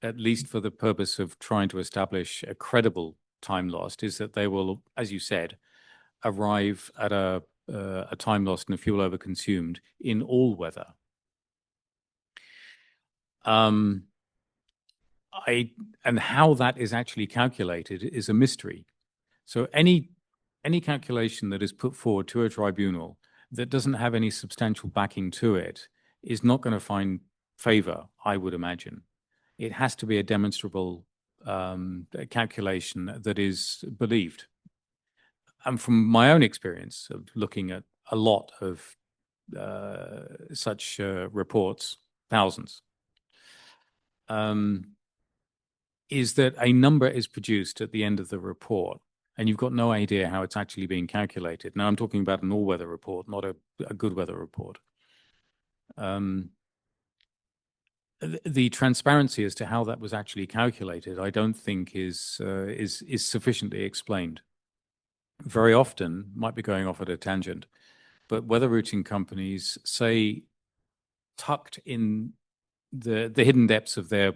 at least for the purpose of trying to establish a credible time lost, is that they will, as you said, arrive at a a time lost and a fuel overconsumed in all weather. And how that is actually calculated is a mystery. So any calculation that is put forward to a tribunal that doesn't have any substantial backing to it is not going to find favor, I would imagine. It has to be a demonstrable calculation that is believed. And from my own experience of looking at a lot of such reports, thousands, is that a number is produced at the end of the report, and you've got no idea how it's actually being calculated. Now, I'm talking about an all-weather report, not a good weather report. The transparency as to how that was actually calculated, I don't think is sufficiently explained. Very often, might be going off at a tangent, but weather routing companies say, tucked in the hidden depths of their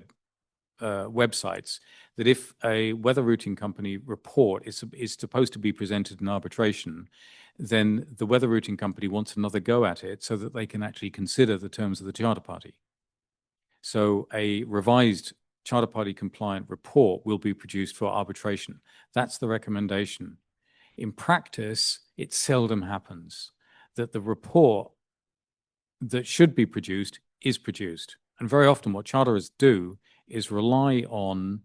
websites, that if a weather routing company report is supposed to be presented in arbitration, then the weather routing company wants another go at it so that they can actually consider the terms of the charter party. So a revised charter party compliant report will be produced for arbitration. That's the recommendation. In practice, it seldom happens that the report that should be produced is produced. And very often what charterers do is rely on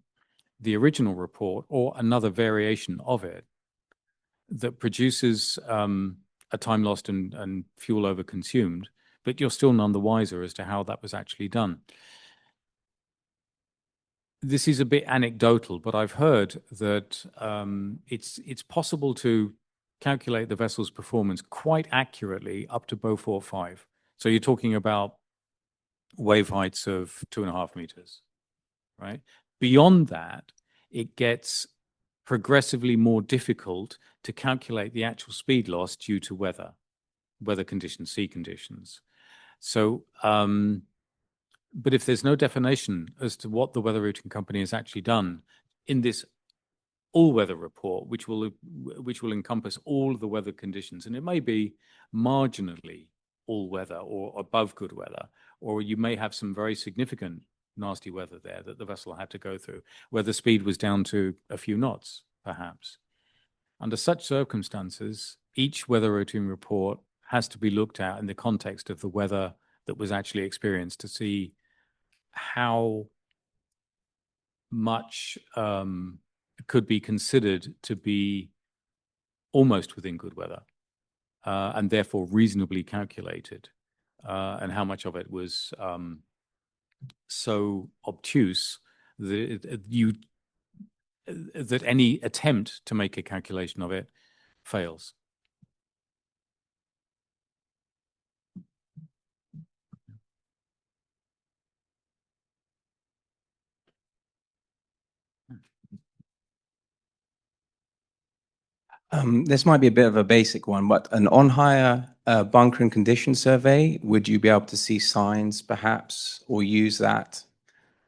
the original report or another variation of it that produces a time lost and fuel overconsumed, but you're still none the wiser as to how that was actually done. This is a bit anecdotal, but I've heard that it's possible to calculate the vessel's performance quite accurately up to Beaufort 5. So you're talking about wave heights of 2.5 meters, right? Beyond that, it gets progressively more difficult to calculate the actual speed loss due to weather conditions, sea conditions. So, but if there's no definition as to what the weather routing company has actually done in this all-weather report, which will encompass all of the weather conditions, and it may be marginally all-weather or above good weather, or you may have some very significant nasty weather there that the vessel had to go through, where the speed was down to a few knots, perhaps. Under such circumstances, each weather routing report has to be looked at in the context of the weather that was actually experienced to see how much could be considered to be almost within good weather and therefore reasonably calculated, and how much of it was so obtuse that any attempt to make a calculation of it fails. This might be a bit of a basic one, but an on-hire bunker and condition survey, would you be able to see signs perhaps, or use that?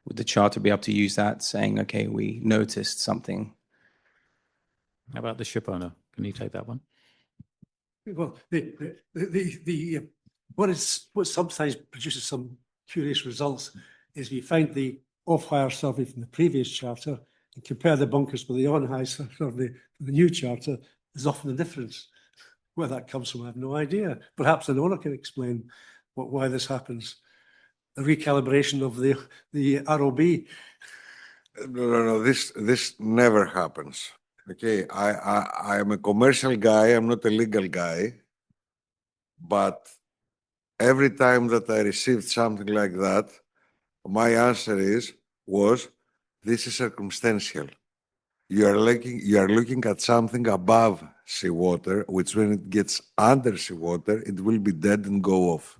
Would the charter be able to use that, saying, okay, we noticed something? How about the ship owner? Can you take that one? Well, what sometimes produces some curious results is we find the off-hire survey from the previous charter and compare the bunkers with the on-hire survey for the new charter. There's often a difference. Where that comes from, I have no idea. Perhaps an owner can explain why this happens. The recalibration of the ROB. No. This never happens. Okay, I am a commercial guy. I'm not a legal guy. But every time that I received something like that, my answer was, this is circumstantial. You are looking at something above seawater, which when it gets under seawater, it will be dead and go off.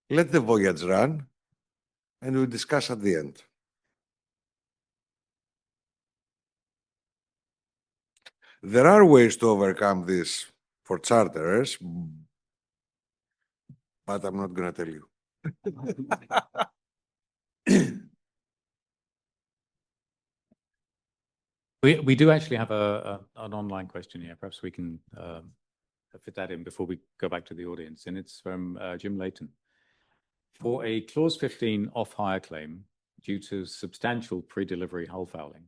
Let the voyage run, and we'll discuss at the end. There are ways to overcome this for charterers, but I'm not going to tell you. We do actually have an online question here. Perhaps we can fit that in before we go back to the audience, and it's from Jim Layton. For a Clause 15 off-hire claim due to substantial pre-delivery hull fouling,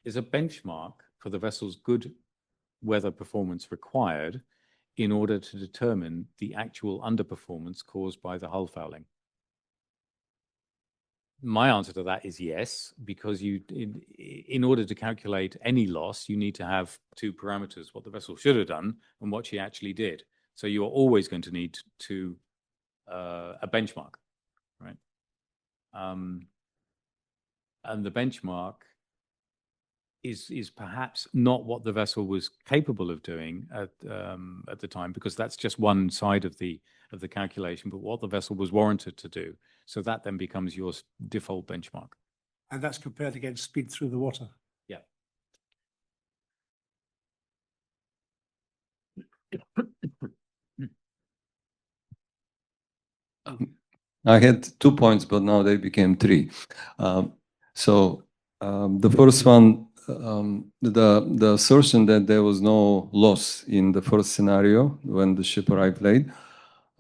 is a benchmark for the vessel's good weather performance required in order to determine the actual underperformance caused by the hull fouling? My answer to that is yes, because in order to calculate any loss, you need to have two parameters: what the vessel should have done and what she actually did. So you are always going to need a benchmark, right? And the benchmark is perhaps not what the vessel was capable of doing at the time, because that's just one side of the calculation, but what the vessel was warranted to do. So that then becomes your default benchmark. And that's compared against speed through the water. Yeah. I had 2 points, but now they became 3. The first one, the assertion that there was no loss in the first scenario when the ship arrived late,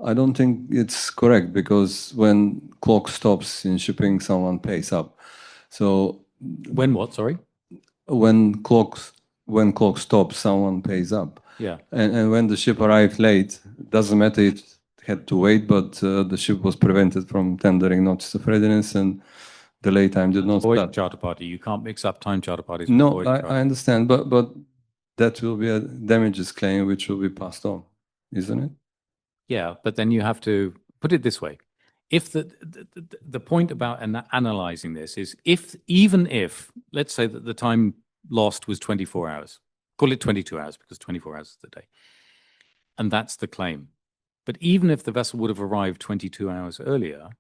I don't think it's correct, because when clock stops in shipping, someone pays up. So when what? Sorry. When clock stops, someone pays up. Yeah. And when the ship arrived late, doesn't matter if it had to wait, but the ship was prevented from tendering notice of readiness, and the late time did not voyage start. charter party. You can't mix up time charter parties. With No, voyage charter. I understand, but that will be a damages claim which will be passed on, isn't it? Yeah, but then you have to put it this way. If the point about analyzing this is even if, let's say that the time lost was 24 hours, call it 22 hours because 24 hours is the day, and that's the claim. But even if the vessel would have arrived 22 hours earlier,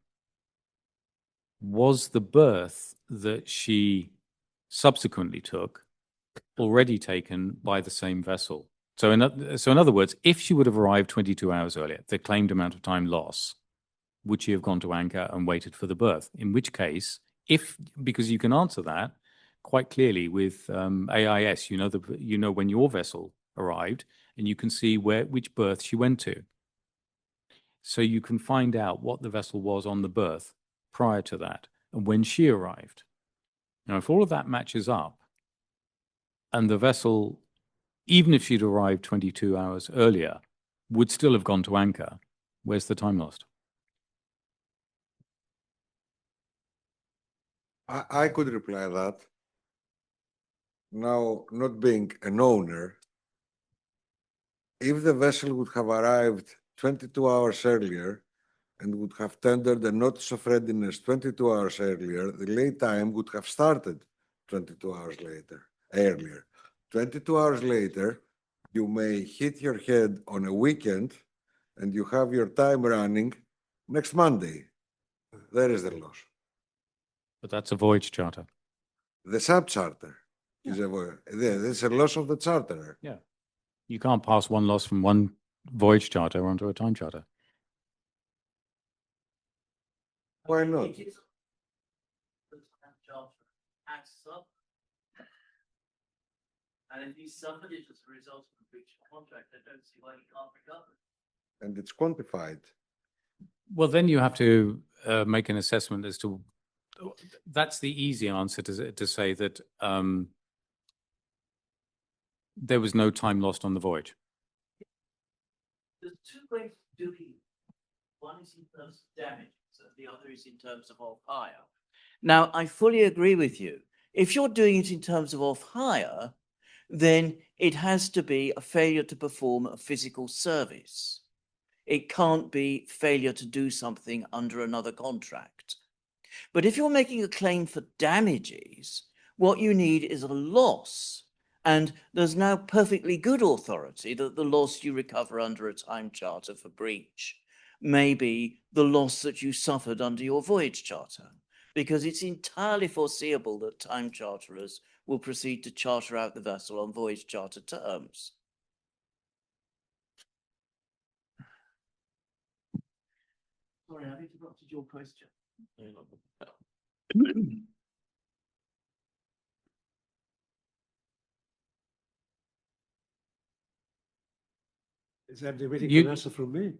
was the berth that she subsequently took already taken by the same vessel? So in other words, if she would have arrived 22 hours earlier, the claimed amount of time loss, would she have gone to anchor and waited for the berth? In which case, because you can answer that quite clearly with AIS, you know when your vessel arrived, and you can see which berth she went to. So you can find out what the vessel was on the berth prior to that and when she arrived. Now, if all of that matches up, and the vessel, even if she'd arrived 22 hours earlier, would still have gone to anchor, where's the time lost? I could reply that. Now, not being an owner, if the vessel would have arrived 22 hours earlier and would have tendered a notice of readiness 22 hours earlier, the late time would have started 22 hours earlier. 22 hours later, you may hit your head on a weekend and you have your time running next Monday. There is the loss. But that's a voyage charter. The sub-charter is there's a loss of the charterer. Yeah. You can't pass one loss from one voyage charter onto a time charter. Why not? And if he suffered it as a result of a breach of contract, I don't see why he can't recover. And it's quantified. Well, then you have to make an assessment as to. That's the easy answer to say that there was no time lost on the voyage. There's two ways of doing it. One is in terms of damage, and the other is in terms of off-hire. Now, I fully agree with you. If you're doing it in terms of off-hire, then it has to be a failure to perform a physical service. It can't be failure to do something under another contract. But if you're making a claim for damages, what you need is a loss. And there's now perfectly good authority that the loss you recover under a time charter for breach may be the loss that you suffered under your voyage charter, because it's entirely foreseeable that time charterers will proceed to charter out the vessel on voyage charter terms. Sorry, I've interrupted your question. Is everybody waiting You- for an answer from me?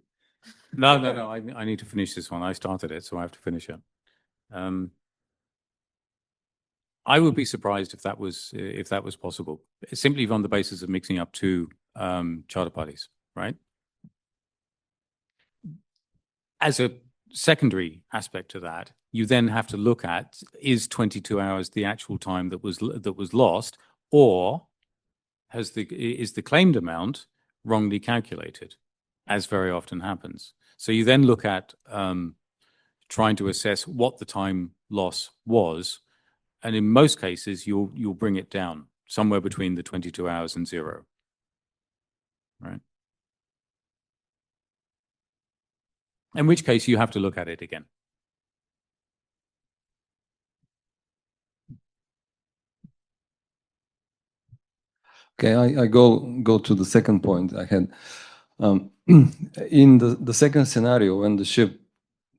No. I need to finish this one. I started it, so I have to finish it. I would be surprised if that was possible, simply on the basis of mixing up two charter parties, right? As a secondary aspect to that, you then have to look at, is 22 hours the actual time that was lost, or is the claimed amount wrongly calculated, as very often happens. So you then look at trying to assess what the time loss was, and in most cases you'll bring it down somewhere between the 22 hours and 0, right? In which case you have to look at it again. Okay, I go to the second point I had. In the second scenario, when the ship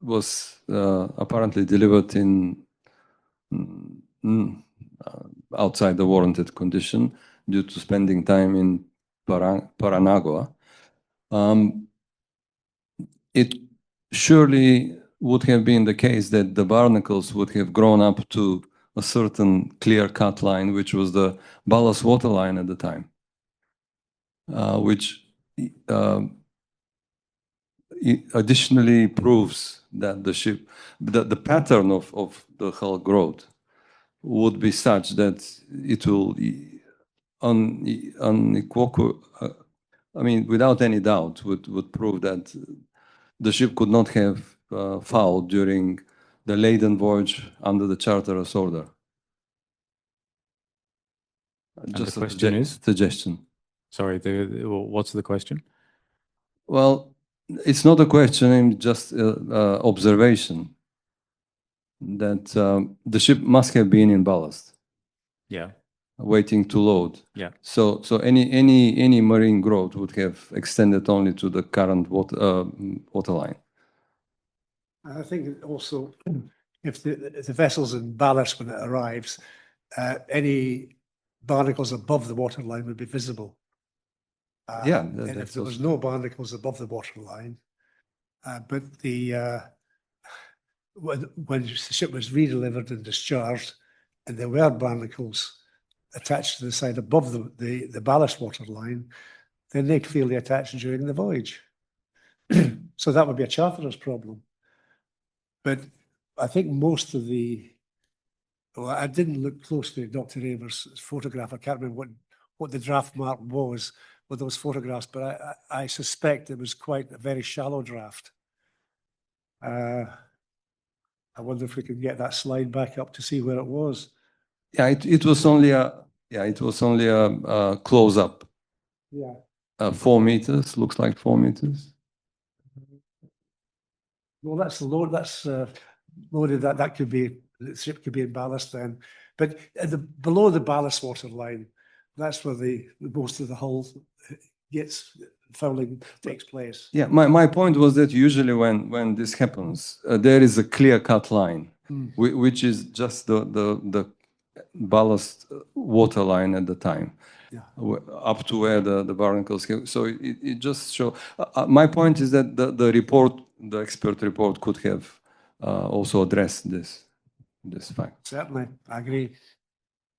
was apparently delivered in outside the warranted condition due to spending time in Paranagua, it surely would have been the case that the barnacles would have grown up to a certain clear-cut line, which was the ballast water line at the time, which additionally proves that the ship, the pattern of the hull growth would be such that it will unequivocal, I mean, without any doubt, would prove that the ship could not have fouled during the laden voyage under the charterer's order. Just the question is? Suggestion. Sorry, what's the question? Well, it's not a question, it's just observation that the ship must have been in ballast. Yeah. Waiting to load. Yeah. So any marine growth would have extended only to the current water line. I think also, if the vessel's in ballast when it arrives, any barnacles above the waterline would be visible. Yeah, and if that's there was no barnacles above the waterline, but when the ship was redelivered and discharged, and there were barnacles attached to the side above the ballast water line, then they clearly attached during the voyage. So that would be a charterer's problem. But I think most of well, I didn't look closely at Dr. Ewers' photograph. I can't remember what the draft mark was with those photographs, but I suspect it was quite a very shallow draft. I wonder if we can get that slide back up to see where it was. Yeah, it was only a close up. Yeah. 4 meters, looks like 4 meters. Well, that's loaded. That's loaded. That could be, the ship could be in ballast then. But below the ballast water line, that's where most of the hull fouling takes place. Yeah, my point was that usually when this happens, there is a clear-cut line, which is just the ballast water line at the time. Yeah. Up to where the barnacles go. So it just shows. My point is that the report, the expert report, could have also addressed this fact. Certainly, I agree.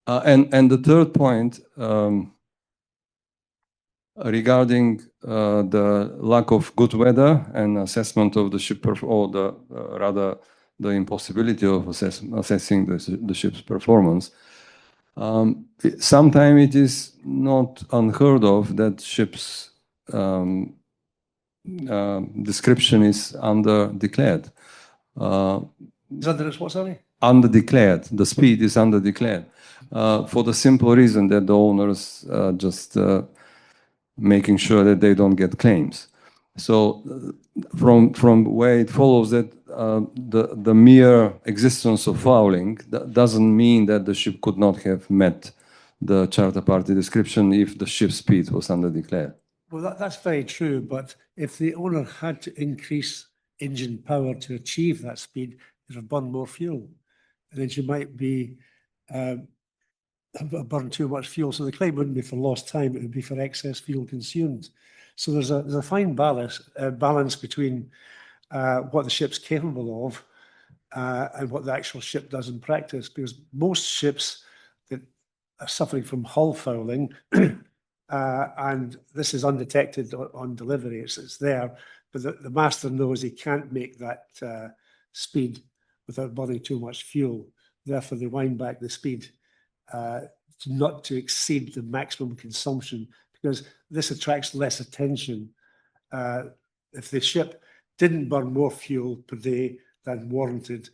And the third point regarding the lack of good weather and assessment of the ship, or rather the impossibility of assessing the ship's performance. Sometimes it is not unheard of that ships' description is under-declared. Is that what, sorry? Under-declared. The speed is under-declared. For the simple reason that the owners just making sure that they don't get claims. So from where it follows that the mere existence of fouling doesn't mean that the ship could not have met the charter party description if the ship's speed was under-declared. Well, that's very true, but if the owner had to increase engine power to achieve that speed, it would burn more fuel. And then she might be burn too much fuel. So the claim wouldn't be for lost time, it would be for excess fuel consumed. So there's a fine balance between what the ship's capable of and what the actual ship does in practice, because most ships that are suffering from hull fouling, and this is undetected on delivery, it's there, but the master knows he can't make that speed without burning too much fuel. Therefore, they wind back the speed not to exceed the maximum consumption, because this attracts less attention. If the ship didn't burn more fuel per day than warranted,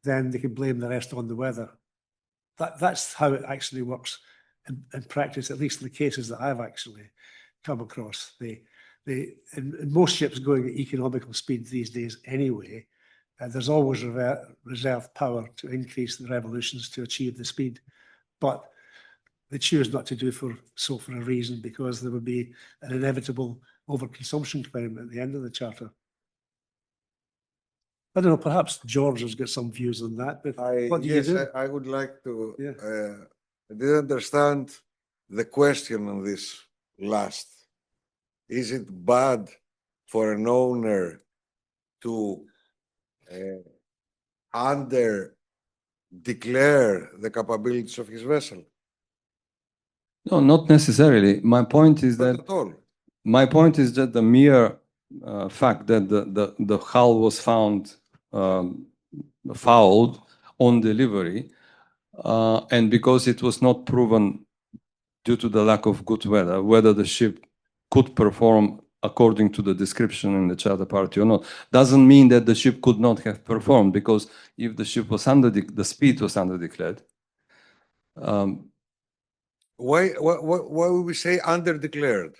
then they can blame the rest on the weather. That's how it actually works in practice, at least in the cases that I've actually come across. In most ships going at economical speed these days anyway, there's always reserve power to increase the revolutions to achieve the speed. But they choose not to do so for a reason, because there would be an inevitable overconsumption claim at the end of the charter. I don't know, perhaps George has got some views on that, but what do you do? I would like to. Yeah. I didn't understand the question on this last. Is it bad for an owner to under declare the capabilities of his vessel? No, not necessarily. My point is Not that at all. my point is that the mere fact that the hull was found fouled on delivery, and because it was not proven due to the lack of good weather, whether the ship could perform according to the description in the charter party or not, doesn't mean that the ship could not have performed, because if the ship was the speed was under declared. Why would we say under declared?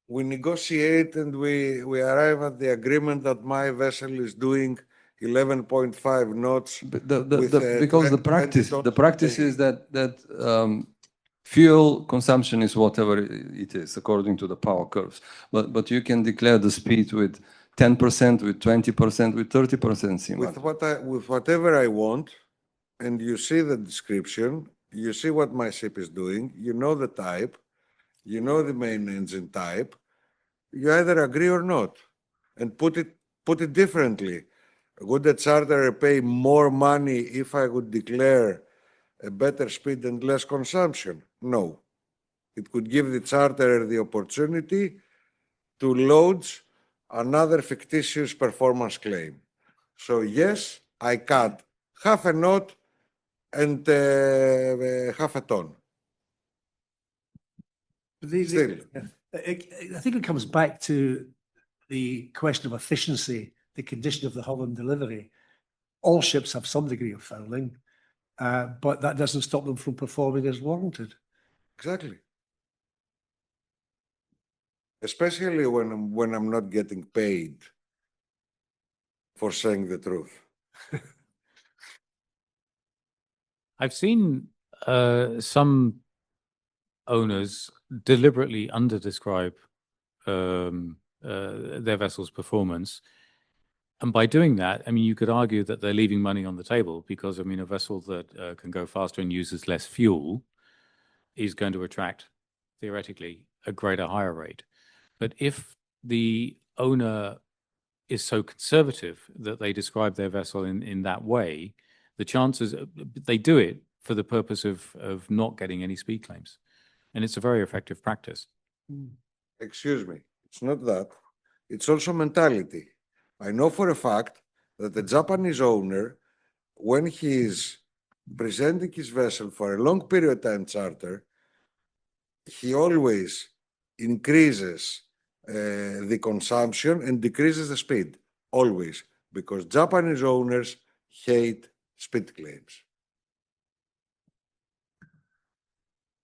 We negotiate and we arrive at the agreement that my vessel is doing 11.5 knots. Because the practice is that fuel consumption is whatever it is according to the power curves. But you can declare the speed with 10%, with 20%, with 30%. With whatever I want, and you see the description, you see what my ship is doing, you know the type, you know the main engine type, you either agree or not. And put it differently. Would a charterer pay more money if I would declare a better speed and less consumption? No. It could give the charterer the opportunity to lodge another fictitious performance claim. So yes, I cut half a knot and half a ton. Still. I think it comes back to the question of efficiency, the condition of the hull on delivery. All ships have some degree of fouling, but that doesn't stop them from performing as warranted. Exactly. Especially when I'm not getting paid for saying the truth. I've seen some owners deliberately underdescribe their vessel's performance. And by doing that, I mean, you could argue that they're leaving money on the table, because, I mean, a vessel that can go faster and uses less fuel is going to attract, theoretically, a greater hire rate. But if the owner is so conservative that they describe their vessel in that way, the chances, they do it for the purpose of not getting any speed claims. And it's a very effective practice. Excuse me, it's not that. It's also mentality. I know for a fact that the Japanese owner, when he is presenting his vessel for a long period time charter, he always increases the consumption and decreases the speed. Always. Because Japanese owners hate speed claims.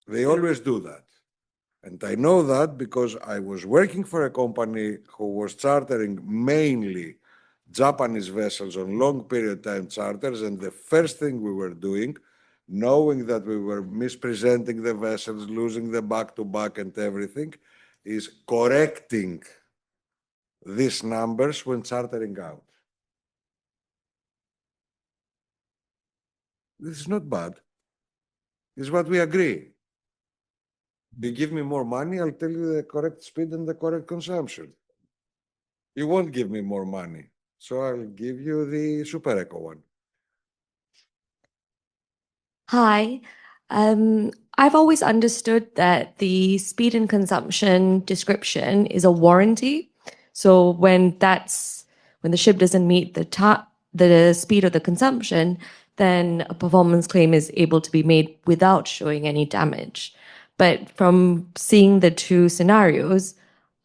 They always do that. And I know that because I was working for a company who was chartering mainly Japanese vessels on long period time charters, and the first thing we were doing, knowing that we were mispresenting the vessels, losing the back-to-back and everything, is correcting these numbers when chartering out. This is not bad. Is what we agree. You give me more money, I'll tell you the correct speed and the correct consumption. You won't give me more money, so I'll give you the Super Eco one. Hi. I've always understood that the speed and consumption description is a warranty. So when the ship doesn't meet the speed or the consumption, then a performance claim is able to be made without showing any damage. But from seeing the two scenarios,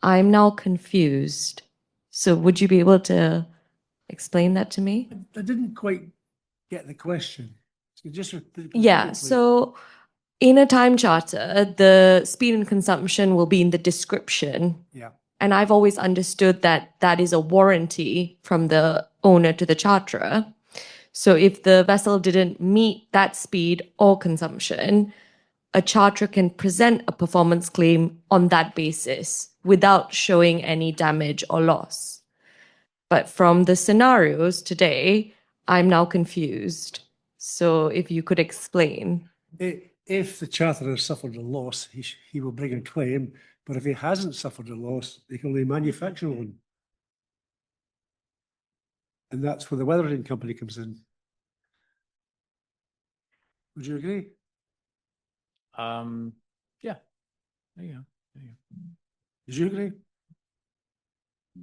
I'm now confused. So would you be able to explain that to me? I didn't quite get the question. So just repeat Yeah, it, please. so in a time charter, the speed and consumption will be in the description. Yeah. And I've always understood that that is a warranty from the owner to the charterer. So if the vessel didn't meet that speed or consumption, a charterer can present a performance claim on that basis without showing any damage or loss. But from the scenarios today, I'm now confused. So if you could explain. If the charterer has suffered a loss, he will bring a claim. But if he hasn't suffered a loss, he can only manufacture one. And that's where the weathering company comes in. Would you agree? Yeah. There you go. There you go. Would you agree?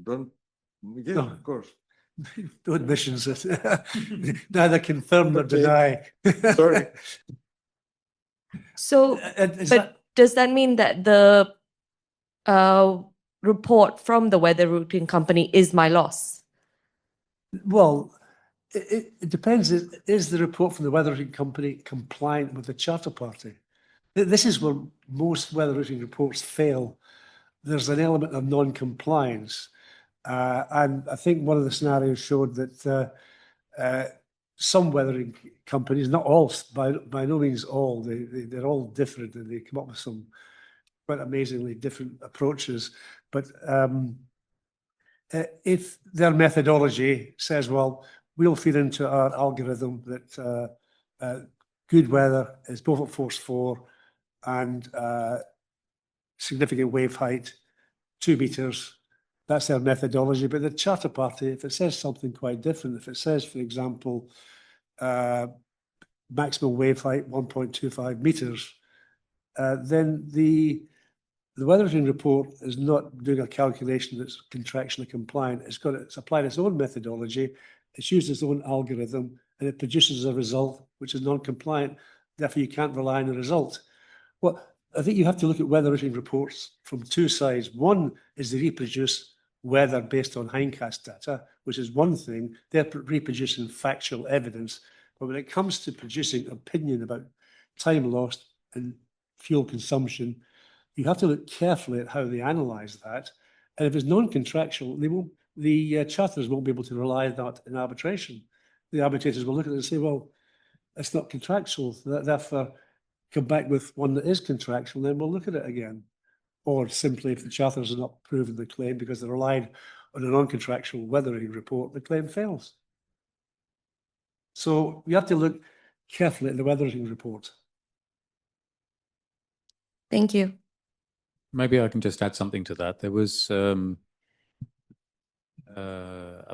Don't, yeah, No. of course. No admissions. Neither confirm nor deny. Sorry. So, Is but that- does that mean that the report from the weather routing company is my loss? Well, it depends. Is the report from the weathering company compliant with the charter party? This is where most weather routing reports fail. There's an element of non-compliance. And I think one of the scenarios showed that some weathering companies, not all, by no means all, they're all different and they come up with some quite amazingly different approaches. But if their methodology says, well, we'll feed into our algorithm that good weather is Beaufort Force 4 and significant wave height, 2 meters, that's their methodology. But the charter party, if it says something quite different, if it says, for example, maximum wave height 1.25 meters, then the weathering report is not doing a calculation that's contractually compliant. It's applied its own methodology, it's used its own algorithm, and it produces a result which is non-compliant. Therefore, you can't rely on the result. Well, I think you have to look at weathering reports from two sides. One is they reproduce weather based on hindcast data, which is one thing. They're reproducing factual evidence. But when it comes to producing opinion about time lost and fuel consumption, you have to look carefully at how they analyse that. And if it's non-contractual, the charterers won't be able to rely on that in arbitration. The arbitrators will look at it and say, well, it's not contractual, therefore come back with one that is contractual, then we'll look at it again. Or simply, if the charterers are not proving the claim because they relied on a non-contractual weathering report, the claim fails. So we have to look carefully at the weathering report. Thank you. Maybe I can just add something to that. There was a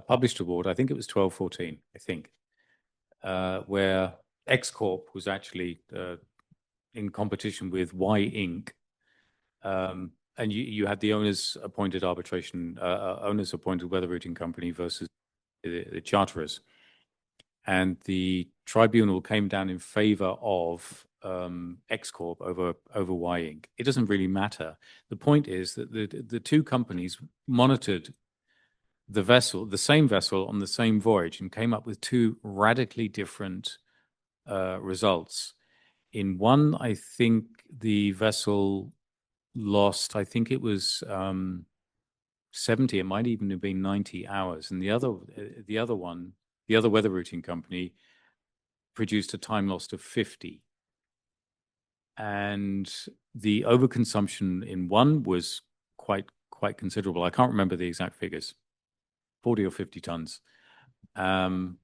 published award, I think it was 1214, I think, where X Corp was actually in competition with Y Inc. And you had the owners appointed owners appointed weather routing company versus the charterers. And the tribunal came down in favor of X Corp over Y Inc. It doesn't really matter. The point is that the two companies monitored the same vessel on the same voyage, and came up with two radically different results. In one, I think the vessel lost, I think it was 70, it might even have been 90 hours. And the other weather routing company produced a time loss of 50. And the overconsumption in one was quite considerable. I can't remember the exact figures, 40 or 50 tons. And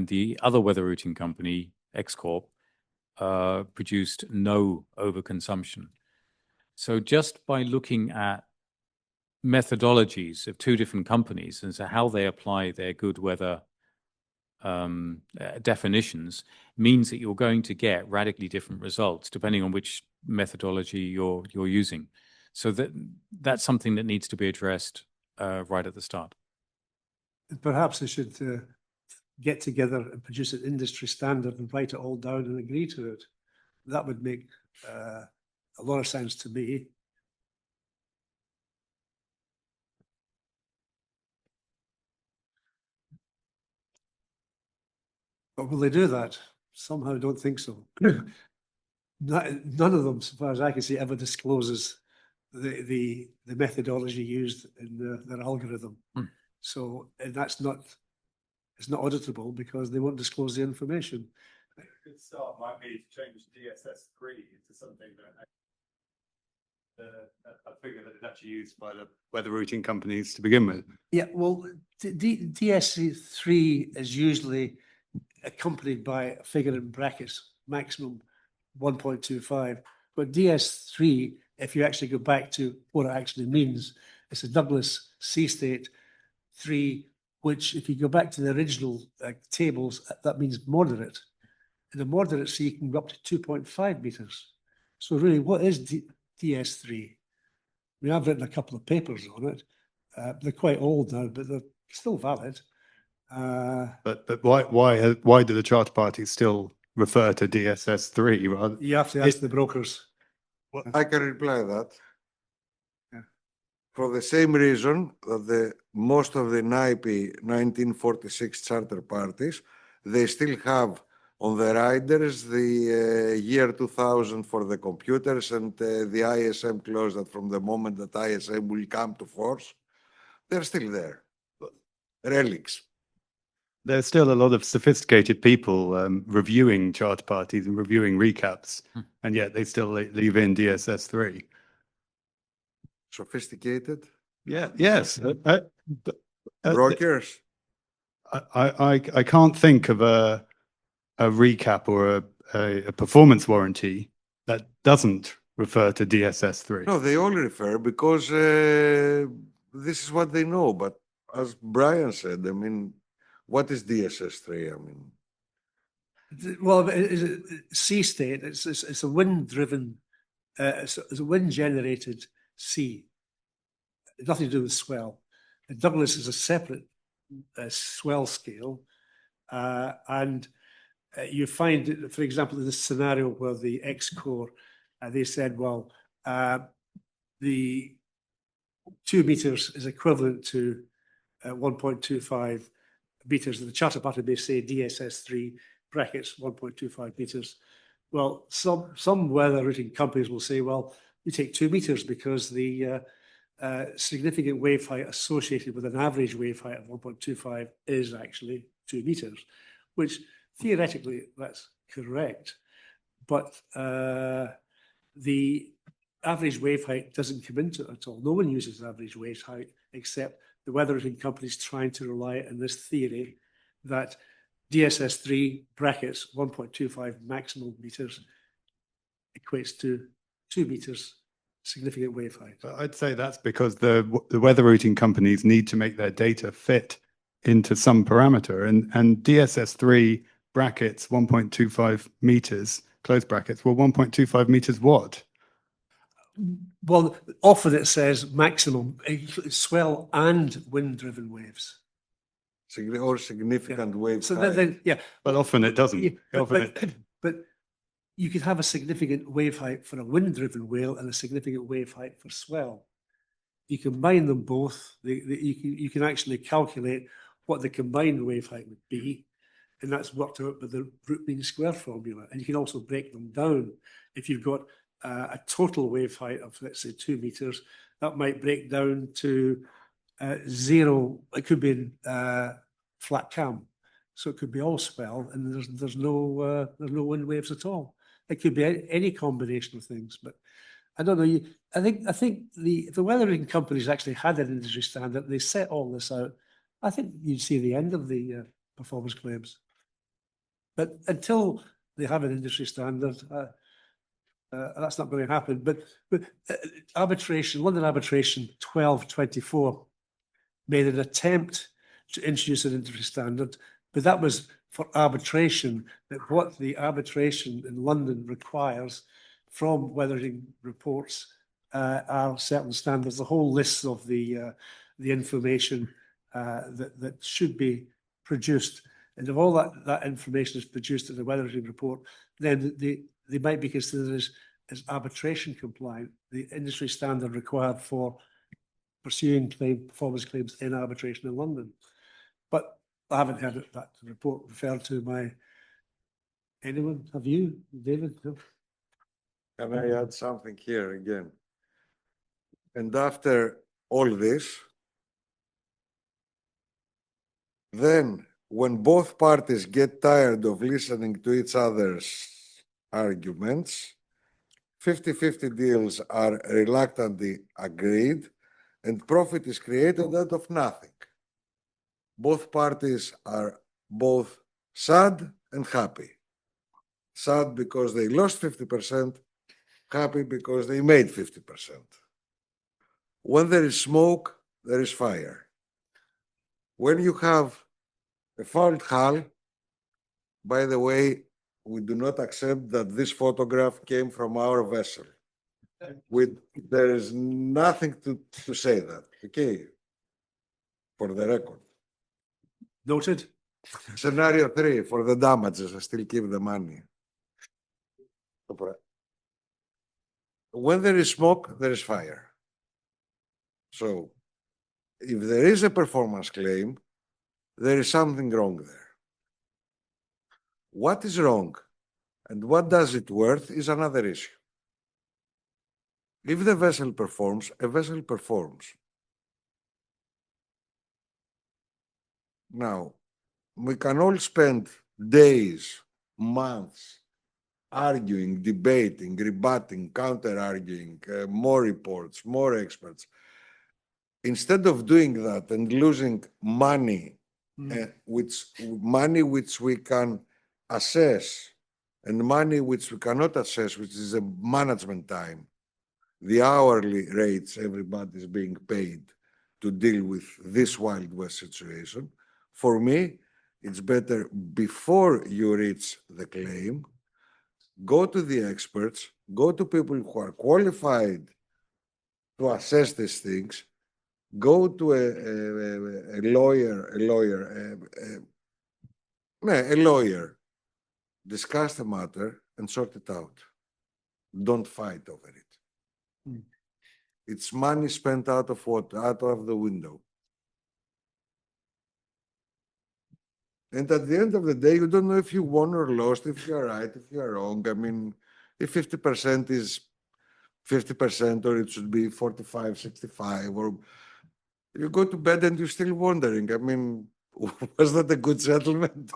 the other weather routing company, X Corp, produced no overconsumption. So just by looking at methodologies of two different companies and so how they apply their good weather definitions means that you're going to get radically different results depending on which methodology you're using. So that's something that needs to be addressed right at the start. Perhaps they should get together and produce an industry standard and write it all down and agree to it. That would make a lot of sense to me. But will they do that? Somehow I don't think so. None of them, so far as I can see, ever discloses the methodology used in their algorithm. So, and it's not auditable because they won't disclose the information. A good start might be to change DSS3 into something that a figure that is actually used by the weather routing companies to begin with. Yeah, well, DSC3 is usually accompanied by a figure in brackets, maximum 1.25. But DS3, if you actually go back to what it actually means, it's a Douglas C-state 3, which if you go back to the original tables, that means moderate. And the moderate C can go up to 2.5 meters. So really, what is DS3? I mean, I've written a couple of papers on it. They're quite old now, but they're still valid. But why do the charter parties still refer to DSS3 rather? You have to ask the brokers. I can reply that. Yeah. For the same reason that most of the NIPE 1946 charter parties, they still have on the riders the year 2000 for the computers and the ISM clause that from the moment that ISM will come to force, they're still there. Relics. There's still a lot of sophisticated people reviewing charter parties and reviewing recaps, and yet they still leave in DSS3. Sophisticated? Yeah, yes. Brokers? I can't think of a recap or a performance warranty that doesn't refer to DSS3. No, they all refer because this is what they know. But as Brian said, I mean, what is DSS3? I mean, well, it's sea state. It's a wind-driven, it's a wind-generated sea. Nothing to do with swell. And Douglas is a separate swell scale, and you find, for example, in this scenario where the X-Corps, they said, well, the 2 meters is equivalent to 1.25 meters. The charter party may say DSS3 brackets 1.25 meters. Well, some weather routing companies will say, well, you take 2 meters because the significant wave height associated with an average wave height of 1.25 is actually 2 meters, which theoretically that's correct. But the average wave height doesn't come into it at all. No one uses average wave height except the weather routing companies trying to rely on this theory that DSS3 brackets 1.25 maximum meters equates to 2 meters significant wave height. But I'd say that's because the weather routing companies need to make their data fit into some parameter, and DSS3 brackets 1.25 meters, close brackets, well, 1.25 meters what? Well, often it says maximum swell and wind-driven waves. Or significant waves. So then, yeah. But often it doesn't. But you could have a significant wave height for a wind-driven whale and a significant wave height for swell. You combine them both. You can actually calculate what the combined wave height would be, and that's worked out with the root mean square formula. And you can also break them down. If you've got a total wave height of, let's say, 2 meters, that might break down to 0. It could be in flat cam, so it could be all swell, and there's no wind waves at all. It could be any combination of things, but I don't know. I think if the weathering companies actually had an industry standard, they set all this out, I think you'd see the end of the performance claims. But until they have an industry standard. That's not going to happen. But arbitration, London Arbitration 1224 made an attempt to introduce an industry standard, but that was for arbitration, that what the arbitration in London requires from weathering reports are certain standards, the whole list of the information that should be produced. And if all that information is produced in the weathering report, then they might be considered as arbitration compliant, the industry standard required for pursuing performance claims in arbitration in London. But I haven't heard that report referred to anyone. Have you, David? No? Can I add something here again? And after all this, then when both parties get tired of listening to each other's arguments, 50-50 deals are reluctantly agreed and profit is created out of nothing. Both parties are both sad and happy. Sad because they lost 50%, happy because they made 50%. When there is smoke, there is fire. When you have a fouled hull, by the way, we do not accept that this photograph came from our vessel. There is nothing to say that, okay? For the record. Noted. Scenario 3, for the damages, I still keep the money. When there is smoke, there is fire. So, if there is a performance claim, there is something wrong there. What is wrong and what does it worth is another issue. If the vessel performs, a vessel performs. Now, we can all spend days, months, arguing, debating, rebutting, counter-arguing, more reports, more experts. Instead of doing that and losing money, money which we can assess and money which we cannot assess, which is a management time, the hourly rates everybody is being paid to deal with this Wild West situation, for me, it's better before you reach the claim, go to the experts, go to people who are qualified to assess these things, go to a lawyer, discuss the matter and sort it out. Don't fight over it. It's money spent out of the window. And at the end of the day, you don't know if you won or lost, if you're right, if you're wrong. I mean, if 50% is 50% or it should be 45, 65, or you go to bed and you're still wondering, I mean, was that a good settlement?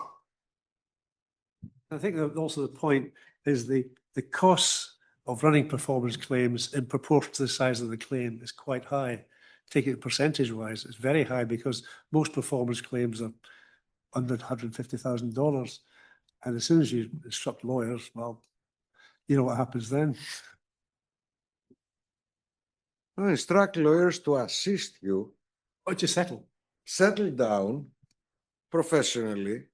I think that also the point is the costs of running performance claims in proportion to the size of the claim is quite high. Taking it percentage-wise, it's very high because most performance claims are under $150,000. And as soon as you instruct lawyers, well, you know what happens then. No, instruct lawyers to assist you. Or to settle. Settle down professionally,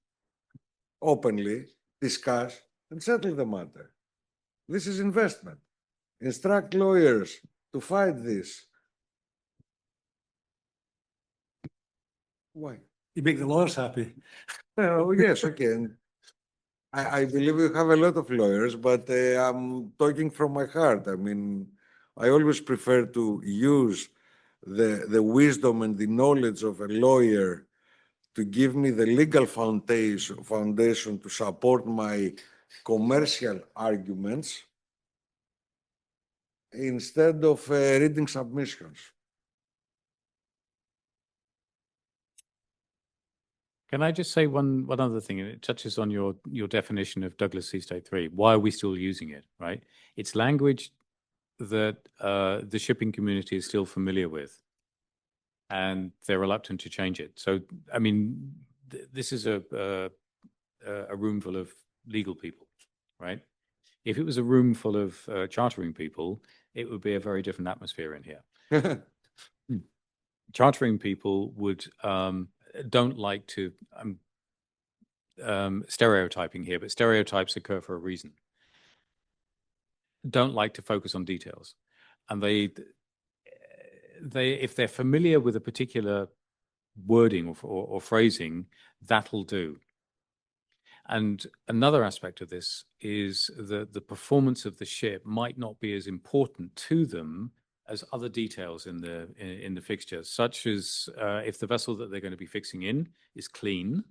openly, discuss, and settle the matter. This is investment. Instruct lawyers to fight this. Why? You make the lawyers happy. Oh, yes, okay. And I believe we have a lot of lawyers, but I'm talking from my heart. I mean, I always prefer to use the wisdom and the knowledge of a lawyer to give me the legal foundation to support my commercial arguments instead of reading submissions. Can I just say one other thing? And it touches on your definition of Douglas C. State 3. Why are we still using it, right? It's language that the shipping community is still familiar with, and they're reluctant to change it. So, I mean, this is a room full of legal people. right? If it was a room full of chartering people, it would be a very different atmosphere in here. Chartering people would don't like to stereotyping here, but stereotypes occur for a reason. Don't like to focus on details, and they if they're familiar with a particular wording or phrasing, that'll do. And another aspect of this is that the performance of the ship might not be as important to them as other details in the fixture, such as if the vessel that they're going to be fixing in is clean.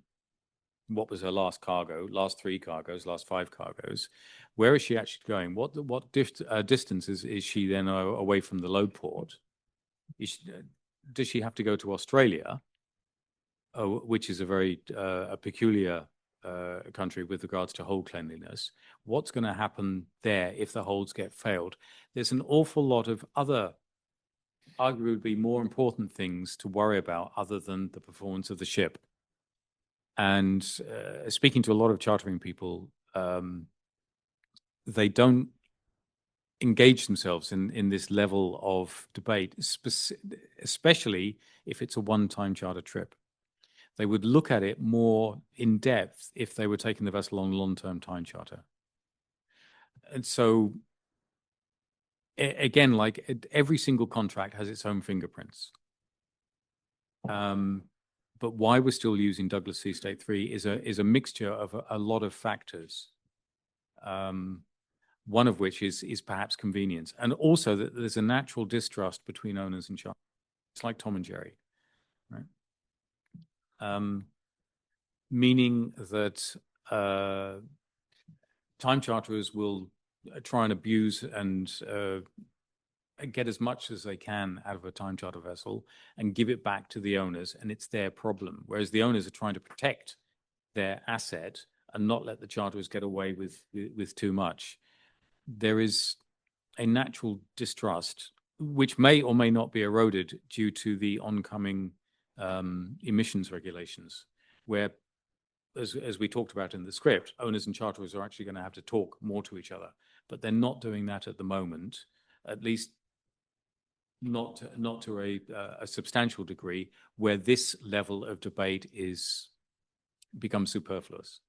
What was her last cargo, last 3 cargoes, last 5 cargoes? Where is she actually going? What distance is she then away from the load port? Does she have to go to Australia, which is a very peculiar country with regards to hold cleanliness? What's going to happen there if the holds get failed? There's an awful lot of other, arguably more important things to worry about other than the performance of the ship. And speaking to a lot of chartering people, they don't engage themselves in this level of debate, especially if it's a one-time charter trip. They would look at it more in depth if they were taking the vessel on long-term time charter. And so, again, like every single contract has its own fingerprints. But why we're still using Douglas C State 3 is a mixture of a lot of factors. One of which is perhaps convenience, and also that there's a natural distrust between owners and charters. It's like Tom and Jerry, right? Meaning that time charterers will try and abuse and get as much as they can out of a time charter vessel and give it back to the owners, and it's their problem. Whereas the owners are trying to protect their asset and not let the charterers get away with too much. There is a natural distrust, which may or may not be eroded due to the oncoming emissions regulations, where, as we talked about in the script, owners and charterers are actually going to have to talk more to each other. But they're not doing that at the moment, at least not to a substantial degree, where this level of debate becomes superfluous,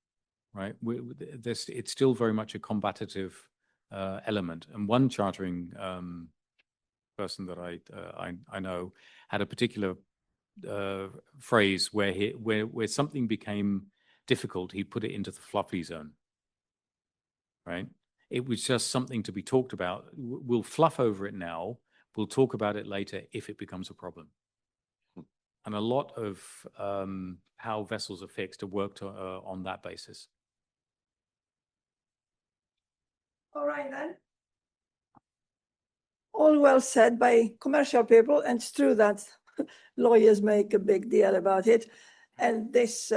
right? It's still very much a combative element. And one chartering person that I know had a particular phrase where something became difficult, he put it into the fluffy zone, right? It was just something to be talked about. We'll fluff over it now. We'll talk about it later if it becomes a problem. And a lot of how vessels are fixed are worked on that basis. All right, then. All well said by commercial people, and it's true that lawyers make a big deal about it. And this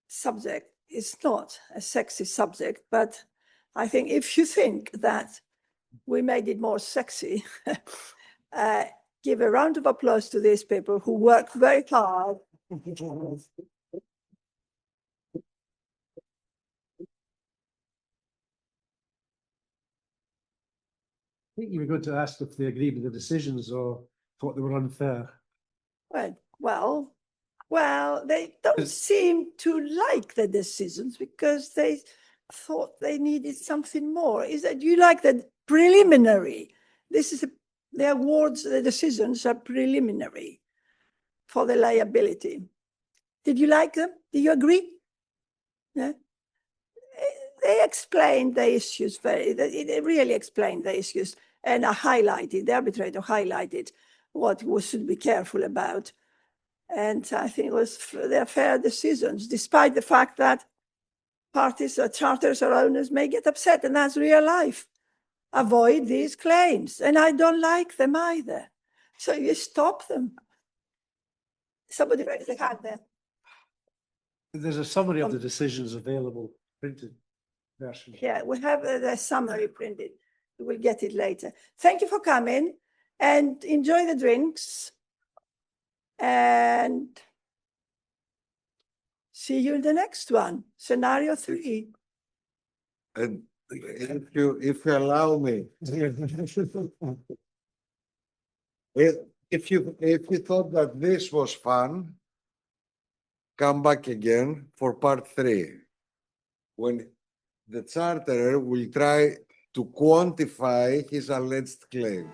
subject is not a sexy subject, but I think if you think that we made it more sexy, give a round of applause to these people who work very hard. I think you were going to ask if they agreed with the decisions or thought they were unfair. Well, they don't seem to like the decisions because they thought they needed something more. Is that you like the preliminary? The awards, the decisions are preliminary for the liability. Did you like them? Do you agree? Yeah. They explained the issues they really explained the issues, and the arbitrator highlighted what we should be careful about. And I think they're fair decisions, despite the fact that parties or charters or owners may get upset, and that's real life. Avoid these claims, and I don't like them either. So you stop them. Somebody raise their hand there. There's a summary of the decisions available, printed version. Yeah, we have the summary printed. We will get it later. Thank you for coming, and enjoy the drinks. And see you in the next one, scenario 3. And if you allow me, if you thought that this was fun, come back again for part 3, when the charterer will try to quantify his alleged claim.